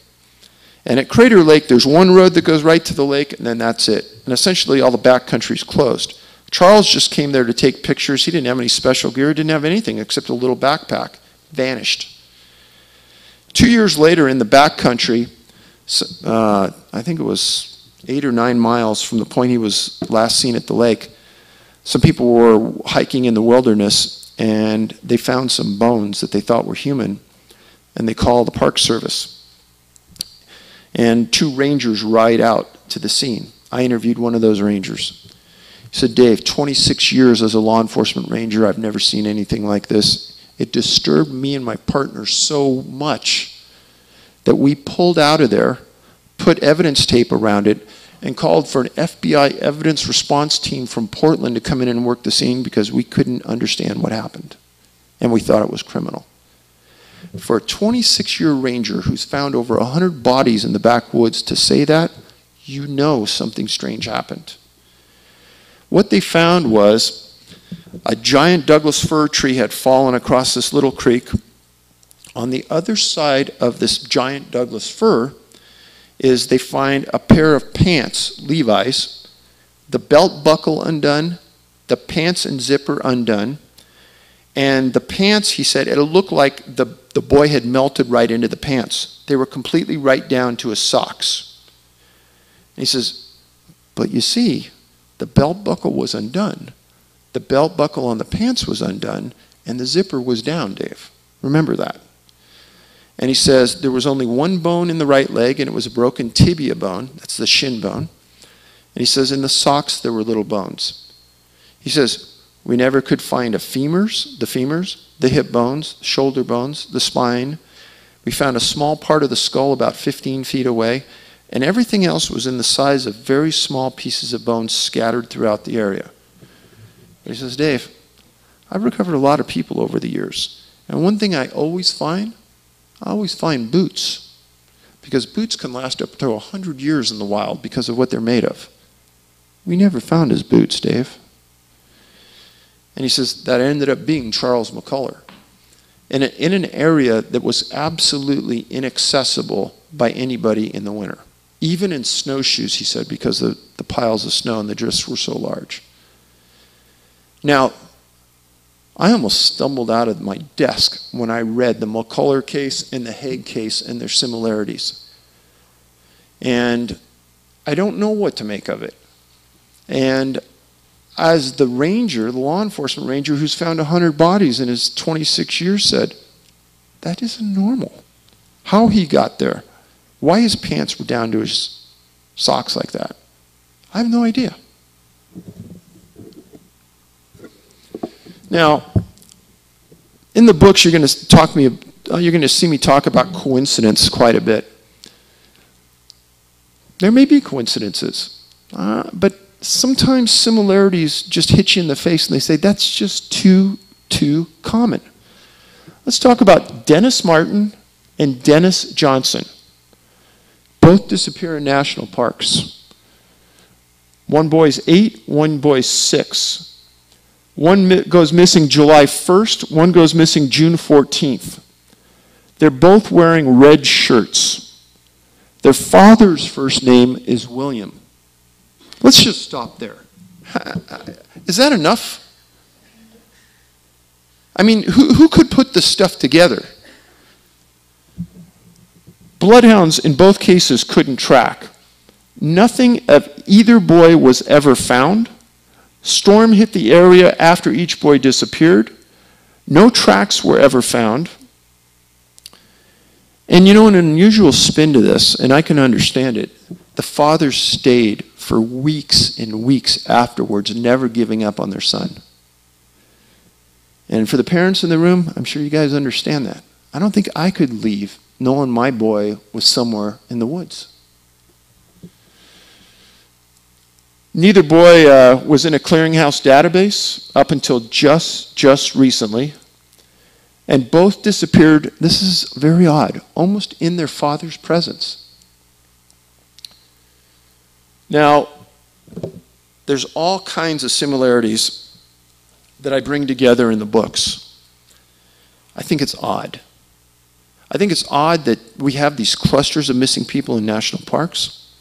Speaker 2: And at Crater Lake, there's one road that goes right to the lake, and then that's it. And essentially all the backcountry's closed. Charles just came there to take pictures. He didn't have any special gear, didn't have anything except a little backpack. Vanished. 2 years later in the backcountry, I think it was 8 or 9 miles from the point he was last seen at the lake, some people were hiking in the wilderness and they found some bones that they thought were human, and they called the Park Service. And 2 rangers ride out to the scene. I interviewed one of those rangers. He said, "Dave, 26 years as a law enforcement ranger, I've never seen anything like this. It disturbed me and my partner so much that we pulled out of there, put evidence tape around it, and called for an FBI evidence response team from Portland to come in and work the scene because we couldn't understand what happened. And we thought it was criminal." For a 26-year ranger who's found over 100 bodies in the backwoods to say that, you know something strange happened. What they found was a giant Douglas fir tree had fallen across this little creek. On the other side of this giant Douglas fir is they find a pair of pants, Levi's, the belt buckle undone, the pants and zipper undone, and the pants, he said, it looked like the boy had melted right into the pants. They were completely right down to his socks. And he says, but you see, the belt buckle was undone. The belt buckle on the pants was undone, and the zipper was down, Dave. Remember that. And he says there was only one bone in the right leg, and it was a broken tibia bone. That's the shin bone. And he says in the socks there were little bones. He says we never could find the femurs, the hip bones, shoulder bones, the spine. We found a small part of the skull about 15 feet away, and everything else was in the size of very small pieces of bone scattered throughout the area. But he says, Dave, I've recovered a lot of people over the years, and one thing I always find boots, because boots can last up to 100 years in the wild because of what they're made of. We never found his boots, Dave. And he says that ended up being Charles McCullough in an area that was absolutely inaccessible by anybody in the winter. Even in snowshoes, he said, because of the piles of snow and the drifts were so large. Now, I almost stumbled out of my desk when I read the McCullough case and the Haig case and their similarities. And I don't know what to make of it. And as the ranger, the law enforcement ranger who's found 100 bodies in his 26 years said, that isn't normal. How he got there, why his pants were down to his socks like that, I have no idea. Now, in the books, you're going to see me talk about coincidence quite a bit. There may be coincidences, but sometimes similarities just hit you in the face and they say, that's just too common. Let's talk about Dennis Martin and Dennis Johnson. both disappear in national parks. One boy's 8, one boy's 6. One goes missing July 1st, one goes missing June 14th. They're both wearing red shirts. Their father's first name is William. Let's just stop there. Is that enough? I mean, who could put this stuff together? Bloodhounds in both cases couldn't track. Nothing of either boy was ever found. Storm hit the area after each boy disappeared. No tracks were ever found. And you know, an unusual spin to this, and I can understand it, the fathers stayed for weeks and weeks afterwards, never giving up on their son. And for the parents in the room, I'm sure you guys understand that. I don't think I could leave knowing my boy was somewhere in the woods. Neither boy was in a clearinghouse database up until just recently. And both disappeared, this is very odd, almost in their father's presence. Now, there's all kinds of similarities that I bring together in the books. I think it's odd. I think it's odd that we have these clusters of missing people in national parks.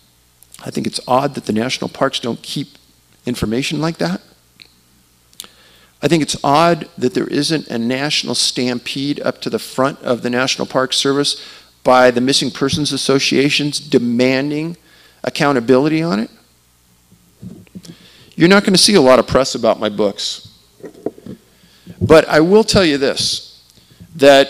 Speaker 2: I think it's odd that the national parks don't keep information like that. I think it's odd that there isn't a national stampede up to the front of the National Park Service by the missing persons associations demanding accountability on it. You're not going to see a lot of press about my books. But I will tell you this, that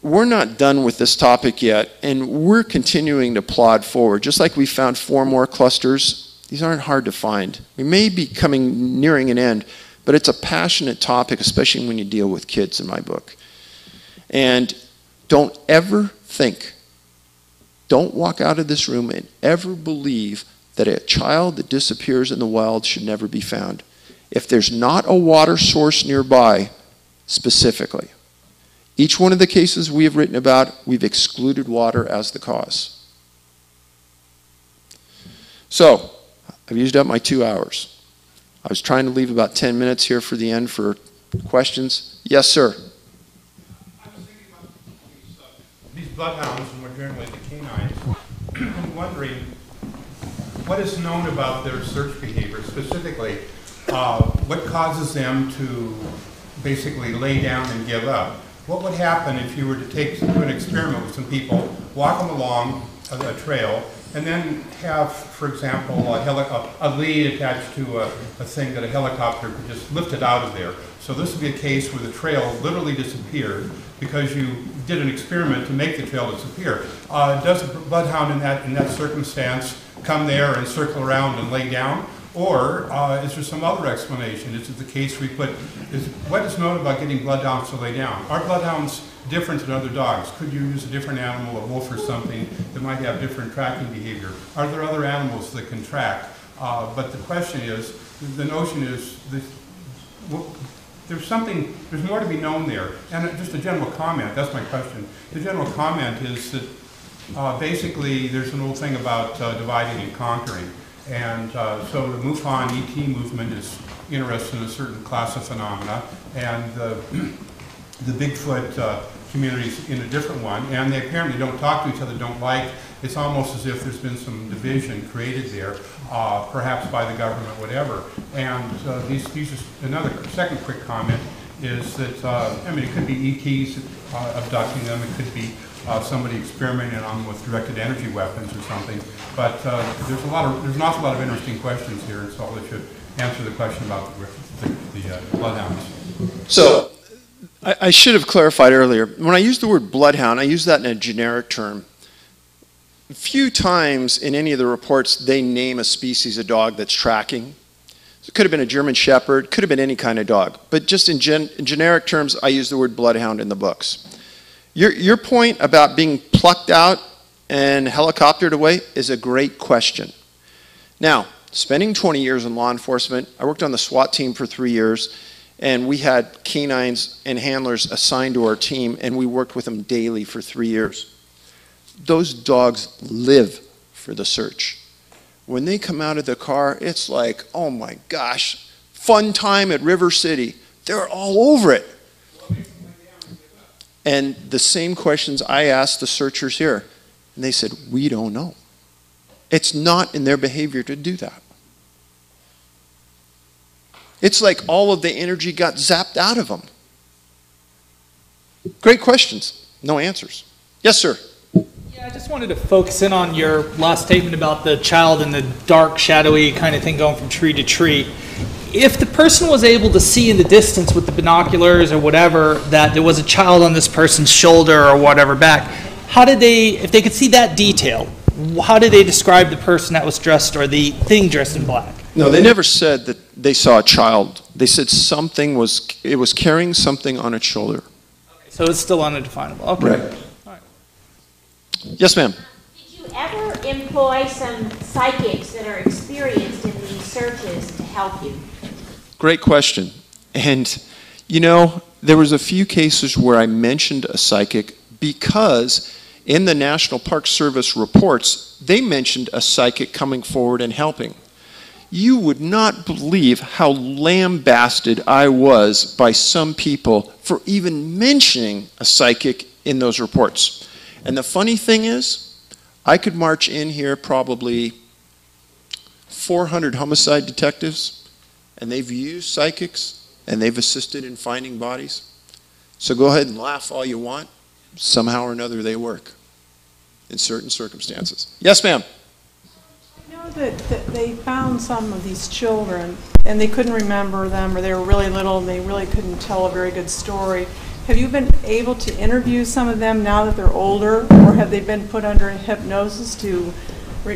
Speaker 2: we're not done with this topic yet, and we're continuing to plod forward. Just like we found 4 more clusters, these aren't hard to find. We may be nearing an end, but it's a passionate topic, especially when you deal with kids in my book. And don't ever think, don't walk out of this room and ever believe that a child that disappears in the wild should never be found. If there's not a water source nearby, specifically. Each one of the cases we have written about, we've excluded water as the cause. So, I've used up my 2 hours. I was trying to leave about 10 minutes here for the end for questions. Yes, sir.
Speaker 14: I was thinking about these bloodhounds and more generally the canines. I'm wondering what is known about their search behavior, specifically what causes them to basically lay down and give up. What would happen if you were to do an experiment with some people, walk them along a trail, and then have, for example, a lead attached to a thing that a helicopter could just lift it out of there. So this would be a case where the trail literally disappeared because you did an experiment to make the trail disappear. Does a bloodhound in that circumstance come there and circle around and lay down? Or is there some other explanation? Is it the case what is known about getting bloodhounds to lay down? Are bloodhounds different than other dogs? Could you use a different animal, a wolf or something, that might have different tracking behavior? Are there other animals that can track? But the question is, the notion is, there's more to be known there. And just a general comment, that's my question. The general comment is that basically there's an old thing about dividing and conquering. And so the MUFON ET movement is interested in a certain class of phenomena, and the Bigfoot community's in a different one, and they apparently don't talk to each other, don't like. It's almost as if there's been some division created there, perhaps by the government, whatever. And these are another second quick comment is that, I mean, it could be ETs abducting them, it could be somebody experimenting on them with directed energy weapons or something. But there's an awful lot of interesting questions here, and so I'll let you answer the question about the bloodhounds.
Speaker 2: So, I should have clarified earlier. When I use the word bloodhound, I use that in a generic term. A few times in any of the reports, they name a species of dog that's tracking. So it could have been a German Shepherd, could have been any kind of dog. But just in generic terms, I use the word bloodhound in the books. Your point about being plucked out and helicoptered away is a great question. Now, spending 20 years in law enforcement, I worked on the SWAT team for 3 years, and we had canines and handlers assigned to our team, and we worked with them daily for 3 years. those dogs live for the search. When they come out of the car, it's like, oh my gosh, fun time at River City. They're all over it. And the same questions I asked the searchers here. And they said, we don't know. It's not in their behavior to do that. It's like all of the energy got zapped out of them. Great questions, no answers. Yes, sir.
Speaker 5: Yeah, I just wanted to focus in on your last statement about the child and the dark, shadowy kind of thing going from tree to tree. If the person was able to see in the distance with the binoculars or whatever that there was a child on this person's shoulder or whatever back, how did they, if they could see that detail, how did they describe the person that was dressed or the thing dressed in black?
Speaker 2: No, they never said that they saw a child. They said something was, it was carrying something on its shoulder.
Speaker 5: Okay, so it's still undefinable. Okay.
Speaker 2: Right.
Speaker 5: All right.
Speaker 2: Yes, ma'am.
Speaker 13: Did you ever employ some psychics that are experienced in these searches to help you?
Speaker 2: Great question. And, you know, there was a few cases where I mentioned a psychic because in the National Park Service reports, they mentioned a psychic coming forward and helping. You would not believe how lambasted I was by some people for even mentioning a psychic in those reports. And the funny thing is, I could march in here probably 400 homicide detectives, and they've used psychics, and they've assisted in finding bodies. So go ahead and laugh all you want. Somehow or another they work in certain circumstances. Yes, ma'am.
Speaker 15: I know that they found some of these children, and they couldn't remember them, or they were really little, and they really couldn't tell a very good story. Have you been able to interview some of them now that they're older, or have they been put under hypnosis to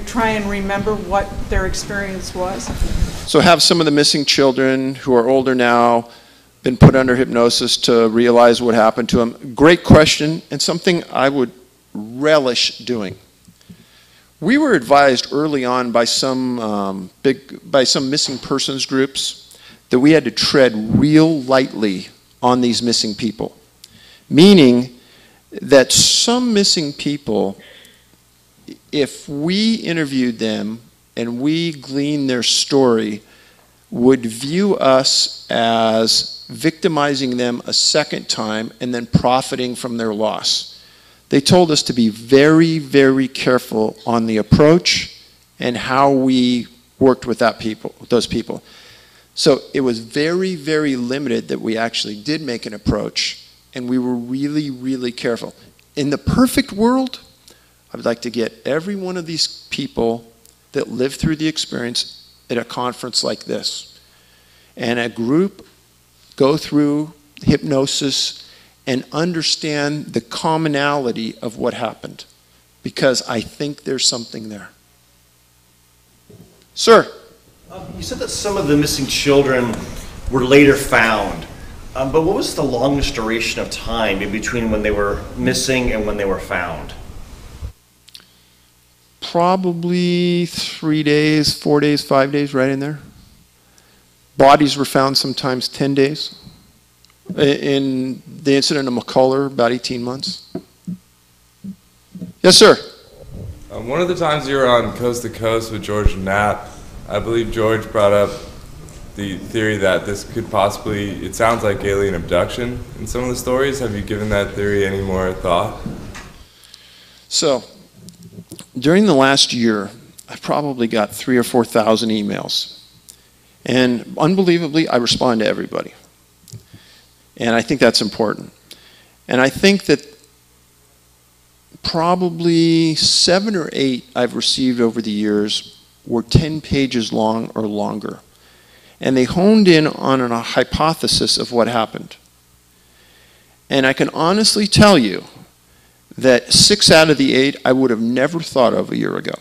Speaker 15: try and remember what their experience was?
Speaker 2: So have some of the missing children who are older now been put under hypnosis to realize what happened to them? Great question, and something I would relish doing. We were advised early on by some missing persons groups that we had to tread real lightly on these missing people, meaning that some missing people, if we interviewed them and we gleaned their story, would view us as victimizing them a second time and then profiting from their loss. They told us to be very, very careful on the approach and how we worked with those people. So it was very, very limited that we actually did make an approach, and we were really, really careful. In the perfect world, I would like to get every one of these people that lived through the experience at a conference like this, and a group go through hypnosis and understand the commonality of what happened, because I think there's something there. Sir?
Speaker 16: You said that some of the missing children were later found, but what was the longest duration of time in between when they were missing and when they were found?
Speaker 2: Probably 3 days, 4 days, 5 days, right in there. Bodies were found sometimes 10 days. In the incident of McCullough, about 18 months. Yes, sir.
Speaker 17: One of the times you were on Coast to Coast with George Knapp, I believe George brought up the theory that this could possibly, it sounds like alien abduction in some of the stories. Have you given that theory any more thought?
Speaker 2: So, during the last year, I probably got 3,000 or 4,000 emails. And unbelievably, I respond to everybody. And I think that's important. And I think that probably 7 or 8 I've received over the years were 10 pages long or longer. And they honed in on a hypothesis of what happened. And I can honestly tell you that 6 out of the 8 I would have never thought of a year ago.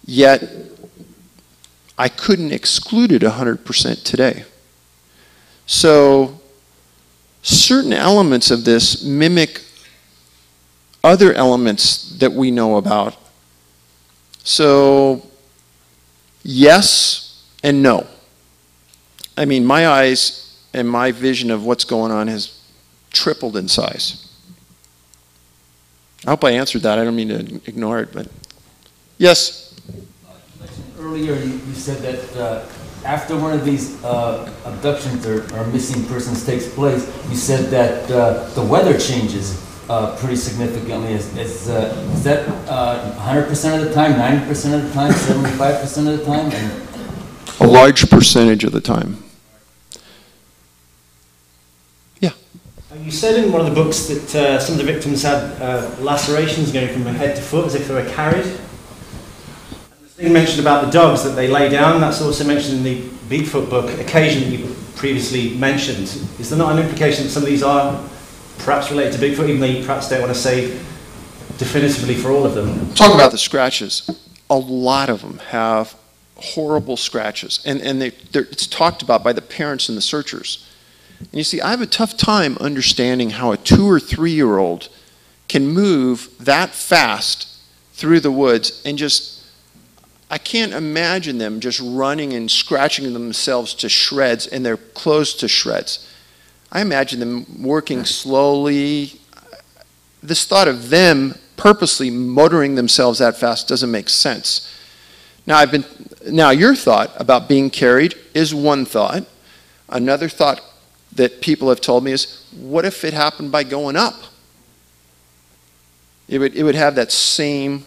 Speaker 2: Yet, I couldn't exclude it 100% today. So, certain elements of this mimic other elements that we know about. So, yes and no. I mean, my eyes and my vision of what's going on has tripled in size. I hope I answered that. I don't mean to ignore it, but yes?
Speaker 12: Earlier, you said that after one of these abductions or missing persons takes place, you said that the weather changes pretty significantly. Is that 100% of the time, 90% of the time, 75% of the time? And
Speaker 2: a large percentage of the time. Yeah.
Speaker 18: You said in one of the books that some of the victims had lacerations going from head to foot as if they were carried. You mentioned about the dogs that they lay down. That's also mentioned in the Bigfoot book, occasion that you previously mentioned. Is there not an implication that some of these are perhaps related to Bigfoot, even though you perhaps don't want to say definitively for all of them?
Speaker 2: Talk about the scratches. A lot of them have horrible scratches, and it's talked about by the parents and the searchers. And you see, I have a tough time understanding how a 2 or 3-year-old can move that fast through the woods and just, I can't imagine them just running and scratching themselves to shreds and their clothes to shreds. I imagine them working slowly. This thought of them purposely motoring themselves that fast doesn't make sense. Now your thought about being carried is one thought. Another thought that people have told me is, what if it happened by going up? It would have that same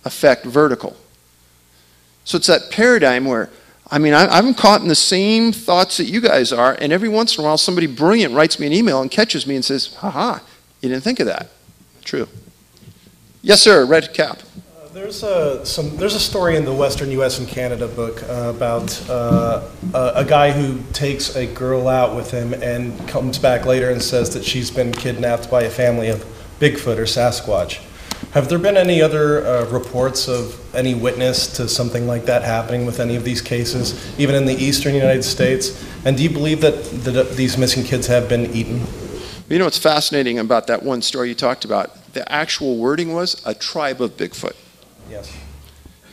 Speaker 2: effect vertical. So it's that paradigm where, I mean, I'm caught in the same thoughts that you guys are, and every once in a while somebody brilliant writes me an email and catches me and says, haha, you didn't think of that. True. Yes, sir, red cap.
Speaker 19: There's a story in the Western U.S. and Canada book about a guy who takes a girl out with him and comes back later and says that she's been kidnapped by a family of Bigfoot or Sasquatch. Have there been any other reports of any witness to something like that happening with any of these cases, even in the eastern United States? And do you believe that these missing kids have been eaten?
Speaker 2: You know what's fascinating about that one story you talked about? The actual wording was a tribe of Bigfoot.
Speaker 19: Yes.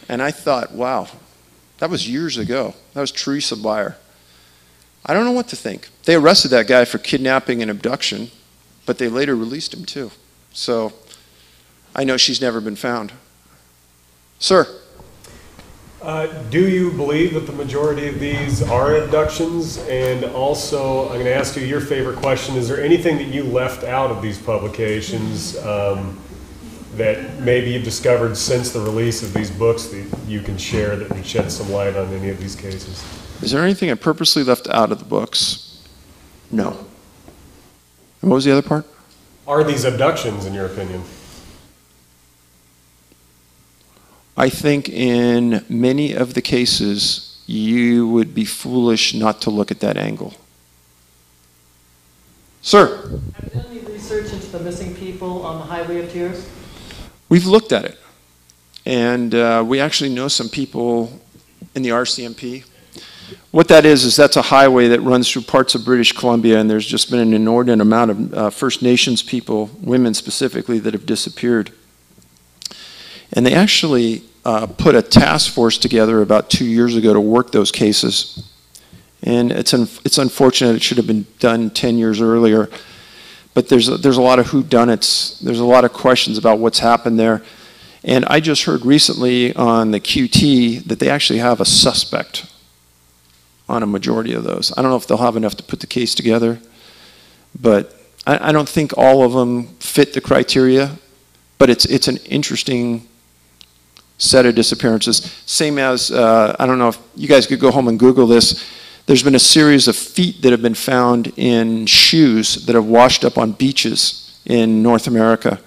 Speaker 2: And I thought, wow, that was years ago. That was Teresa Byer. I don't know what to think. They arrested that guy for kidnapping and abduction, but they later released him too. So I know she's never been found. Sir?
Speaker 10: Do you believe that the majority of these are abductions? And also, I'm going to ask you your favorite question. Is there anything that you left out of these publications that maybe you've discovered since the release of these books that you can share that would shed some light on any of these cases?
Speaker 2: Is there anything I purposely left out of the books? No. And what was the other part?
Speaker 10: Are these abductions, in your opinion?
Speaker 2: I think in many of the cases, you would be foolish not to look at that angle. Sir?
Speaker 20: Have you done any research into the missing people on the Highway of Tears?
Speaker 2: We've looked at it. And we actually know some people in the RCMP. What that is that's a highway that runs through parts of British Columbia, and there's just been an inordinate amount of First Nations people, women specifically, that have disappeared. And they actually put a task force together about 2 years ago to work those cases. And it's unfortunate. It should have been done 10 years earlier. But there's a lot of whodunits. There's a lot of questions about what's happened there. And I just heard recently on the QT that they actually have a suspect on a majority of those. I don't know if they'll have enough to put the case together. But I don't think all of them fit the criteria. But it's an interesting set of disappearances. Same as, I don't know if you guys could go home and Google this. There's been a series of feet that have been found in shoes that have washed up on beaches in North America,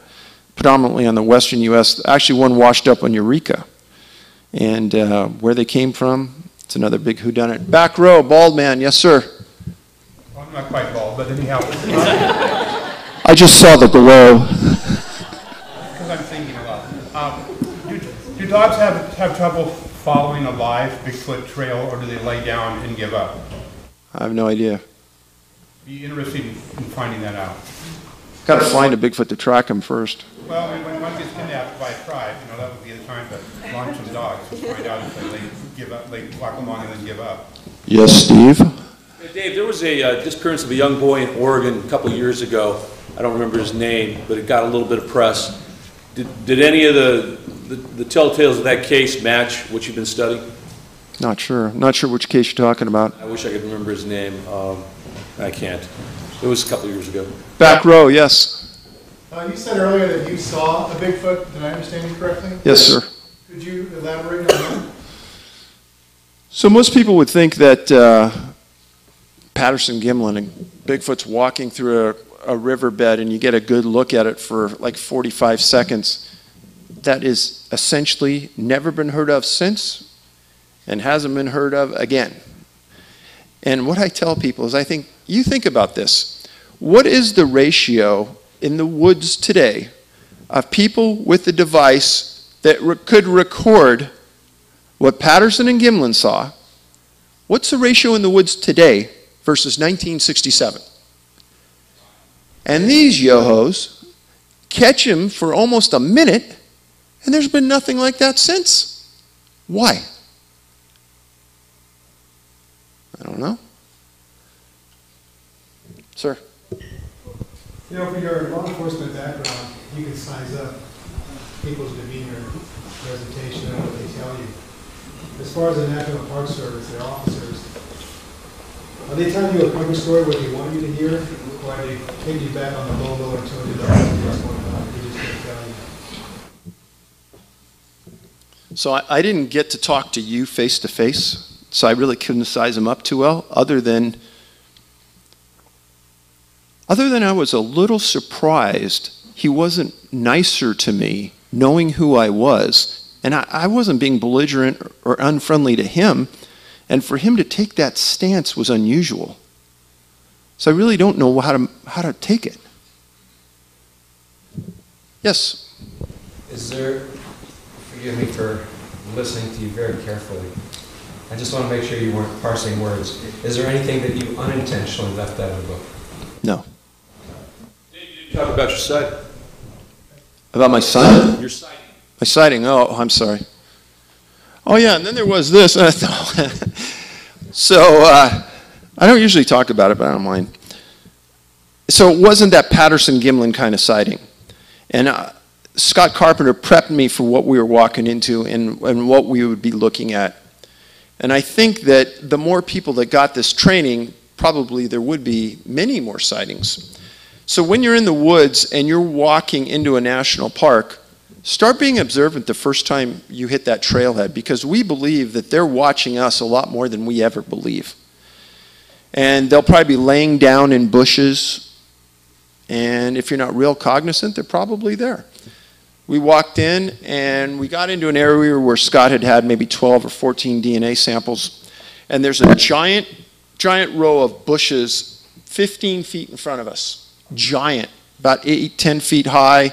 Speaker 2: predominantly on the western U.S. Actually, one washed up on Eureka. And where they came from, it's another big whodunit. Back row, bald man. Yes, sir.
Speaker 14: Well, I'm not quite bald, but anyhow.
Speaker 2: I just saw the glow.
Speaker 14: Because I'm thinking a lot. Do dogs have trouble following a live Bigfoot trail, or do they lay down and give up?
Speaker 2: I have no idea.
Speaker 14: Be interested in finding that out.
Speaker 2: Got to find a Bigfoot to track him first.
Speaker 14: Well, when one gets kidnapped by a tribe, that would be the time to launch some dogs to find out if they give up, they walk along and then give up.
Speaker 2: Yes, Steve?
Speaker 1: Dave, there was a disappearance of a young boy in Oregon a couple of years ago. I don't remember his name, but it got a little bit of press. Did any of the telltales of that case match what you've been studying?
Speaker 2: Not sure. Not sure which case you're talking about.
Speaker 1: I wish I could remember his name. I can't. It was a couple of years ago.
Speaker 2: Back row, yes.
Speaker 8: You said earlier that you saw a Bigfoot. Did I understand you correctly?
Speaker 2: Yes, sir.
Speaker 8: Could you elaborate on that?
Speaker 2: So most people would think that Patterson-Gimlin and Bigfoot's walking through a riverbed and you get a good look at it for like 45 seconds. That is essentially never been heard of since and hasn't been heard of again. And what I tell people is you think about this. What is the ratio in the woods today of people with a device that could record what Patterson and Gimlin saw? What's the ratio in the woods today versus 1967? And these yo-hos catch him for almost a minute, and there's been nothing like that since. Why? I don't know. Sir?
Speaker 8: You know, for your law enforcement background, you can size up people's demeanor, presentation, and what they tell you. As far as the National Park Service, their officers, are they telling you a cover story what they want you to hear, or are they taking you back on the low and telling you what's going on? They just can't tell you.
Speaker 2: So I didn't get to talk to you face to face, so I really couldn't size him up too well, other than I was a little surprised he wasn't nicer to me knowing who I was. And I wasn't being belligerent or unfriendly to him. And for him to take that stance was unusual. So I really don't know how to take it. Yes?
Speaker 21: Is there, forgive me for listening to you very carefully. I just want to make sure you weren't parsing words. Is there anything that you unintentionally left out of the book?
Speaker 2: No.
Speaker 1: Talk about your sighting.
Speaker 2: About my son?
Speaker 1: Your sighting.
Speaker 2: My sighting. Oh, I'm sorry. Oh, yeah, and then there was this. So I don't usually talk about it, but I don't mind. So it wasn't that Patterson-Gimlin kind of sighting. And Scott Carpenter prepped me for what we were walking into and what we would be looking at. And I think that the more people that got this training, probably there would be many more sightings. So when you're in the woods and you're walking into a national park, start being observant the first time you hit that trailhead, because we believe that they're watching us a lot more than we ever believe. And they'll probably be laying down in bushes, and if you're not real cognizant, they're probably there. We walked in and we got into an area where Scott had maybe 12 or 14 DNA samples, and there's a giant row of bushes 15 feet in front of us. Giant, about 8-10 feet high,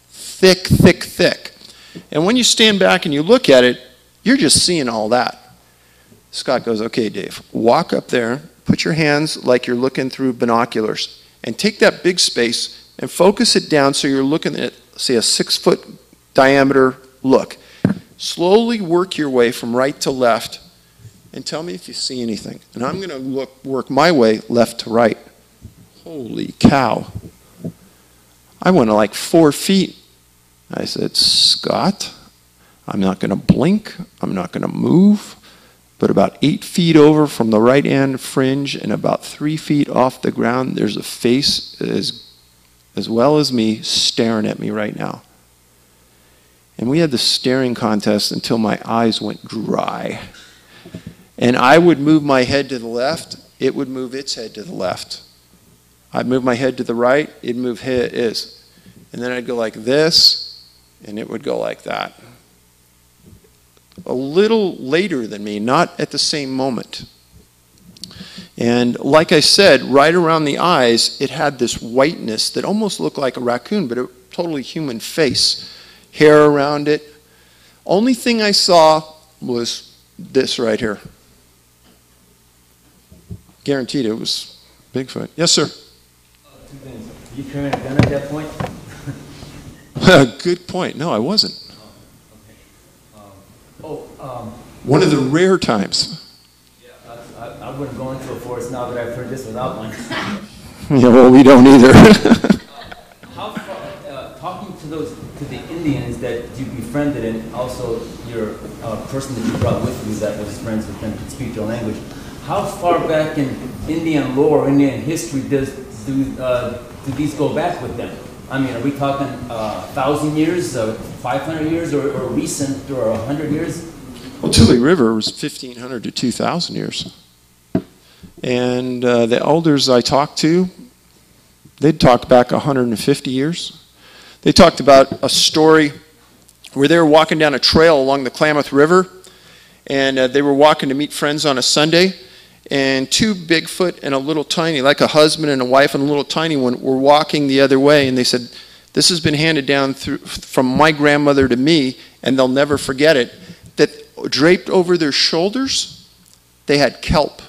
Speaker 2: thick, thick, thick. And when you stand back and you look at it, you're just seeing all that. Scott goes, okay, Dave, walk up there, put your hands like you're looking through binoculars, and take that big space and focus it down so you're looking at, say, a 6-foot diameter look. Slowly work your way from right to left and tell me if you see anything. And I'm going to work my way left to right. Holy cow. I went like 4 feet. I said, Scott, I'm not going to blink. I'm not going to move. But about 8 feet over from the right hand fringe and about 3 feet off the ground, there's a face as well as me staring at me right now. And we had this staring contest until my eyes went dry. And I would move my head to the left. It would move its head to the left. I'd move my head to the right, it'd move his. And then I'd go like this, and it would go like that. A little later than me, not at the same moment. And like I said, right around the eyes, it had this whiteness that almost looked like a raccoon, but a totally human face. Hair around it. Only thing I saw was this right here. Guaranteed it was Bigfoot. Yes, sir?
Speaker 12: Two things. You carrying a gun at that point?
Speaker 2: Good point. No, I wasn't. One
Speaker 12: Okay.
Speaker 2: of the rare times.
Speaker 12: I wouldn't go into a forest now that I've heard this without one.
Speaker 2: Yeah, well, we don't either.
Speaker 12: to the Indians that you befriended, and also your person that you brought with you that was friends with them, could speak your language. How far back in Indian lore, Indian history, do these go back with them? I mean, are we talking 1,000 years, 500 years, or recent, or 100 years?
Speaker 2: Well, Tule River was 1,500 to 2,000 years. And the elders I talked to, they'd talk back 150 years. They talked about a story where they were walking down a trail along the Klamath River, and they were walking to meet friends on a Sunday, and two Bigfoot and a little tiny, like a husband and a wife and a little tiny one, were walking the other way, and they said, this has been handed down from my grandmother to me, and they'll never forget it, that draped over their shoulders, they had kelp.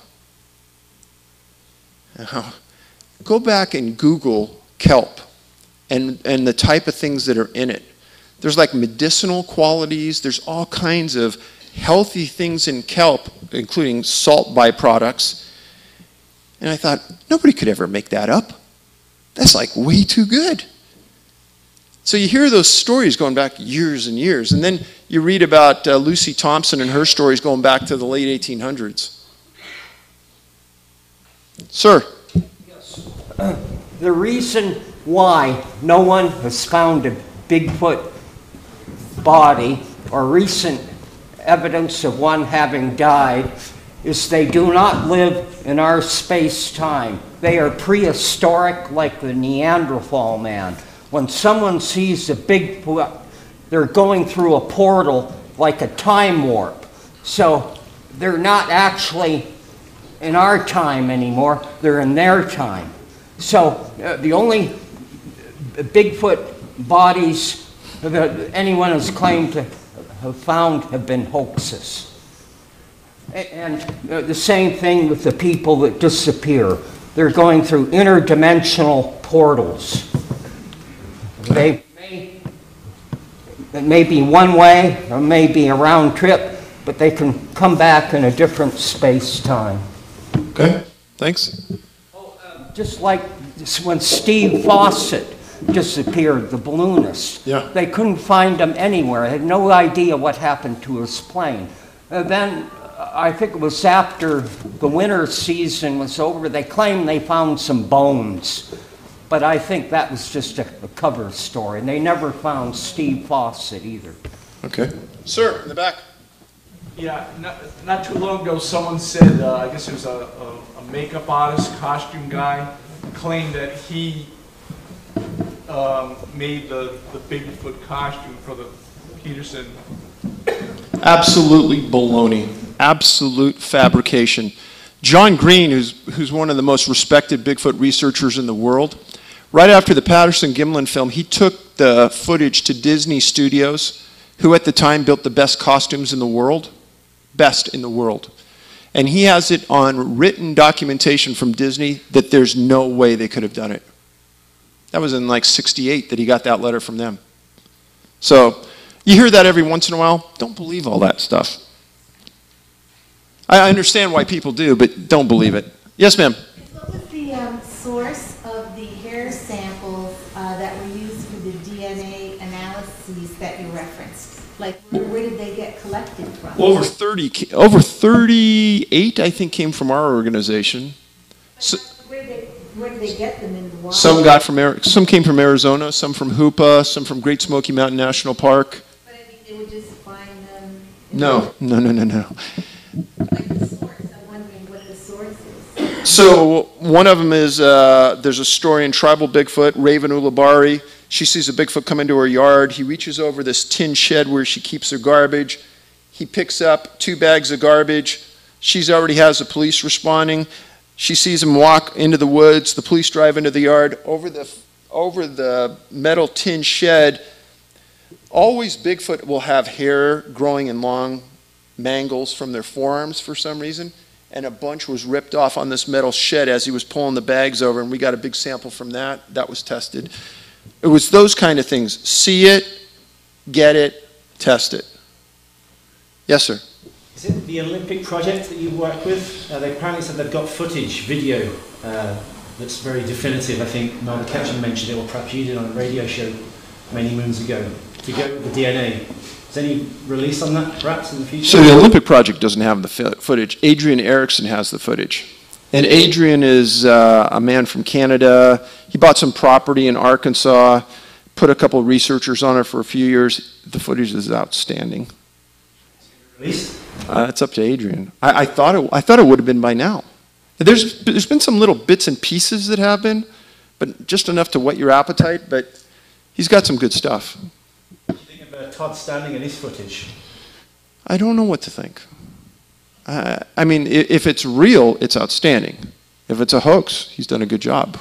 Speaker 2: Now, go back and Google kelp and the type of things that are in it. There's like medicinal qualities. There's all kinds of healthy things in kelp, including salt byproducts. And I thought, nobody could ever make that up. That's like way too good. So you hear those stories going back years and years. And then you read about Lucy Thompson and her stories going back to the late 1800s. Sir.
Speaker 3: Yes. The reason why no one has found a Bigfoot body or recent evidence of one having died is they do not live in our space-time. They are prehistoric, like the Neanderthal man. When someone sees a Bigfoot, they're going through a portal like a time warp. So they're not actually in our time anymore, they're in their time. So the only Bigfoot bodies that anyone has claimed to have found have been hoaxes. And the same thing with the people that disappear. They're going through interdimensional portals. It may be one way, or may be a round trip, but they can come back in a different space-time.
Speaker 2: Okay, thanks.
Speaker 3: Just like when Steve Fawcett disappeared, the balloonist.
Speaker 2: Yeah.
Speaker 3: They couldn't find him anywhere. They had no idea what happened to his plane. Then, I think it was after the winter season was over, they claimed they found some bones. But I think that was just a cover story. And they never found Steve Fawcett either.
Speaker 2: Okay. Sir, in the back.
Speaker 22: Yeah, not too long ago, someone said, I guess it was a makeup artist, costume guy, claimed that he made the Bigfoot costume for the Peterson.
Speaker 2: Absolutely baloney. Absolute fabrication. John Green, who's one of the most respected Bigfoot researchers in the world, right after the Patterson-Gimlin film, he took the footage to Disney Studios, who at the time built the best costumes in the world. Best in the world. And he has it on written documentation from Disney that there's no way they could have done it. That was in like '68 that he got that letter from them. So you hear that every once in a while. Don't believe all that stuff. I understand why people do, but don't believe it. Yes, ma'am.
Speaker 23: What was the source of the hair samples that were used for the DNA analyses that you referenced? Like, where did they get collected from?
Speaker 2: Well, over 38, I think, came from our organization. So,
Speaker 23: where did they get them in the wild?
Speaker 2: Some came from Arizona, some from Hoopa, some from Great Smoky Mountain National Park.
Speaker 23: But I think they would just find them.
Speaker 2: No.
Speaker 23: Like the source. I'm wondering what the source is.
Speaker 2: So one of them is there's a story in Tribal Bigfoot, Raven Ulabari. She sees a Bigfoot come into her yard. He reaches over this tin shed where she keeps her garbage. He picks up 2 bags of garbage. She already has the police responding. She sees him walk into the woods. The police drive into the yard. Over the metal tin shed, always Bigfoot will have hair growing in long mangles from their forearms for some reason. And a bunch was ripped off on this metal shed as he was pulling the bags over. And we got a big sample from that. That was tested. It was those kind of things. See it, get it, test it. Yes, sir.
Speaker 18: Is it the Olympic project that you work with? They apparently said they've got footage, video, that's very definitive. I think Melba Ketchum mentioned it, or perhaps you did on a radio show. many moons ago to go with the DNA. Is any release on that perhaps in the future?
Speaker 2: So the Olympic Project doesn't have the footage. Adrian Erickson has the footage. And Adrian is a man from Canada. He bought some property in Arkansas, put a couple of researchers on it for a few years. The footage is outstanding.
Speaker 18: Released?
Speaker 2: It's up to Adrian. I thought it would have been by now. There's been some little bits and pieces that have been, but just enough to whet your appetite. But he's got some good stuff.
Speaker 18: What do you think of Todd Standing and his footage?
Speaker 2: I don't know what to think. I mean, if it's real, it's outstanding. If it's a hoax, he's done a good job.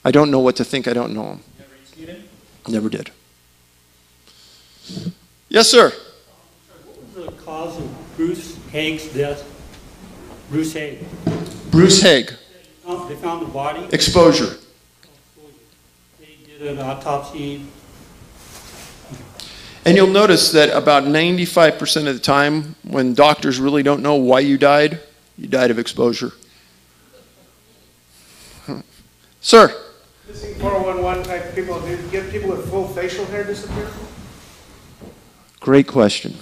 Speaker 2: I don't know what to think. I don't know him.
Speaker 18: Never interviewed him?
Speaker 2: Never did. Yes, sir.
Speaker 4: What was the cause of Bruce Haig's death? Bruce Haig.
Speaker 2: Bruce Haig.
Speaker 4: They found the body.
Speaker 2: Exposure.
Speaker 4: They did an autopsy.
Speaker 2: And you'll notice that about 95% of the time, when doctors really don't know why you died of exposure. Sir.
Speaker 6: Missing 411 type people, do you get people with full facial hair disappear?
Speaker 2: Great question.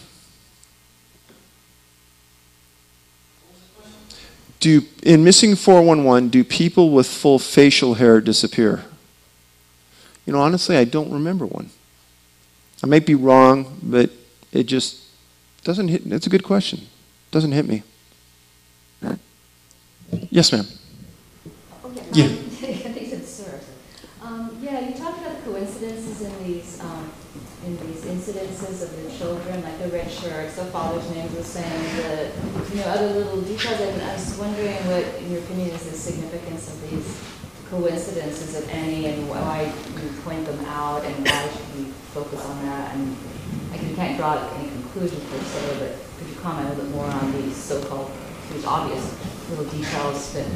Speaker 2: In missing 411, do people with full facial hair disappear? You know, honestly, I don't remember one. I might be wrong, but it just doesn't hit. It's a good question. Doesn't hit me. Yes, ma'am.
Speaker 7: Okay.
Speaker 2: Yeah.
Speaker 7: I think it's sir. Yeah, you talked about the coincidences in these incidences of the children, like the red shirts, the father's names were saying, other little details. And I was wondering what, in your opinion, is the significance of these coincidences, if any, and why you point them out, and why should we focus on that? And you can't draw any conclusions per se, but could you comment a little bit more on these so-called, these obvious little details that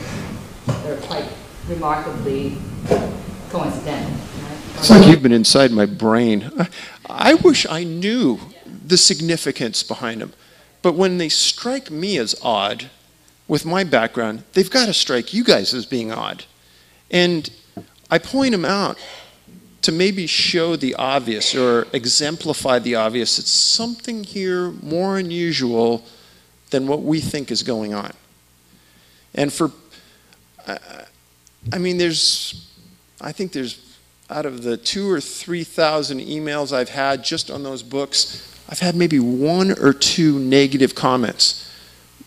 Speaker 7: are quite remarkably coincidental? Right?
Speaker 2: It's like you've been inside my brain. I wish I knew the significance behind them. But when they strike me as odd, with my background, they've got to strike you guys as being odd. And I point them out to maybe show the obvious or exemplify the obvious. It's something here more unusual than what we think is going on. And I think there's, out of the 2,000 or 3,000 emails I've had just on those books, I've had maybe 1 or 2 negative comments.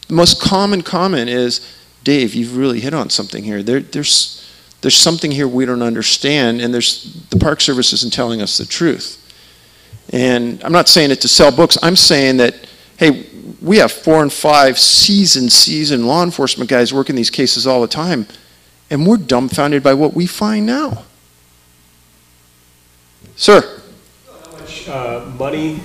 Speaker 2: The most common comment is, Dave, you've really hit on something here. There's something here we don't understand, and the Park Service isn't telling us the truth. And I'm not saying it to sell books. I'm saying that, hey, we have 4 and 5 seasoned law enforcement guys working these cases all the time, and we're dumbfounded by what we find now. Sir.
Speaker 10: How much money,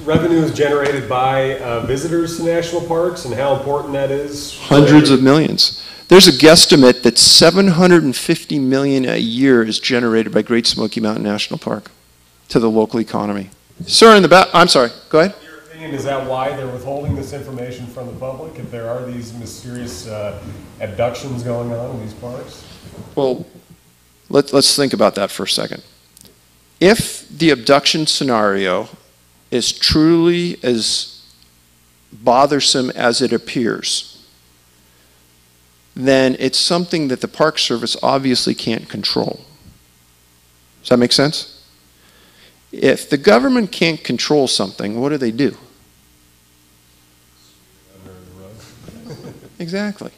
Speaker 10: revenue is generated by visitors to national parks, and how important that is?
Speaker 2: Hundreds of millions. There's a guesstimate that $750 million a year is generated by Great Smoky Mountain National Park to the local economy. Sir, in the back, I'm sorry, go ahead.
Speaker 10: In your opinion, is that why they're withholding this information from the public, if there are these mysterious abductions going on in these parks?
Speaker 2: Well, let's think about that for a second. If the abduction scenario is truly as bothersome as it appears, then it's something that the Park Service obviously can't control. Does that make sense? If the government can't control something, what do? Exactly.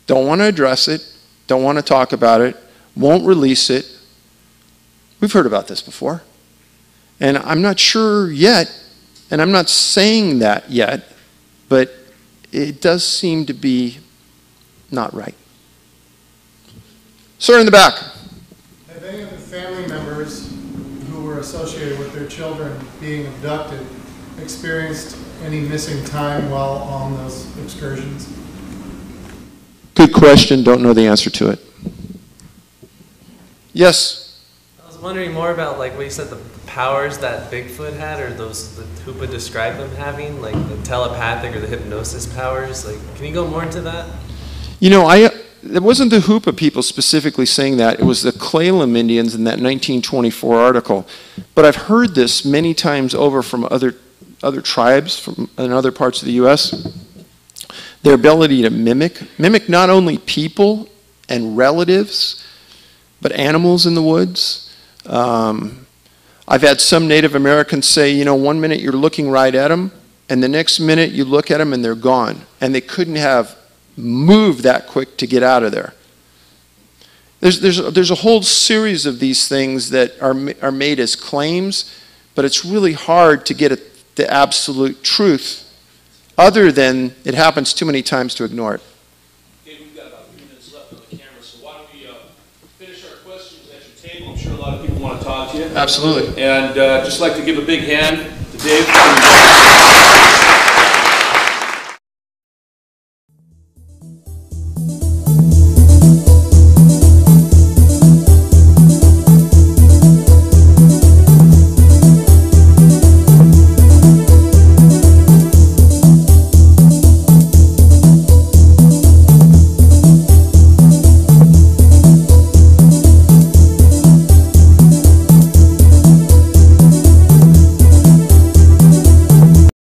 Speaker 2: Don't want to address it, don't want to talk about it, won't release it. We've heard about this before. And I'm not sure yet, and I'm not saying that yet, but it does seem to be not right. Sir, in the back.
Speaker 8: Have any of the family members who were associated with their children being abducted experienced any missing time while on those excursions?
Speaker 2: Good question. Don't know the answer to it. Yes?
Speaker 24: I was wondering more about like what you said, the powers that Bigfoot had, or those that Hoopa described them having, like the telepathic or the hypnosis powers. Like, can you go more into that?
Speaker 2: You know, it wasn't the Hoopa people specifically saying that. It was the Clallam Indians in that 1924 article. But I've heard this many times over from other tribes in other parts of the U.S. Their ability to mimic not only people and relatives, but animals in the woods. I've had some Native Americans say, you know, one minute you're looking right at them, and the next minute you look at them and they're gone. And they couldn't have moved that quick to get out of there. There's a whole series of these things that are made as claims, but it's really hard to get at the absolute truth, other than it happens too many times to ignore it.
Speaker 1: Okay, we've got about 3 minutes left on the camera, so why don't we finish our questions at your table. I'm sure a lot of people want to talk to you.
Speaker 2: Absolutely.
Speaker 1: And just like to give a big hand to Dave.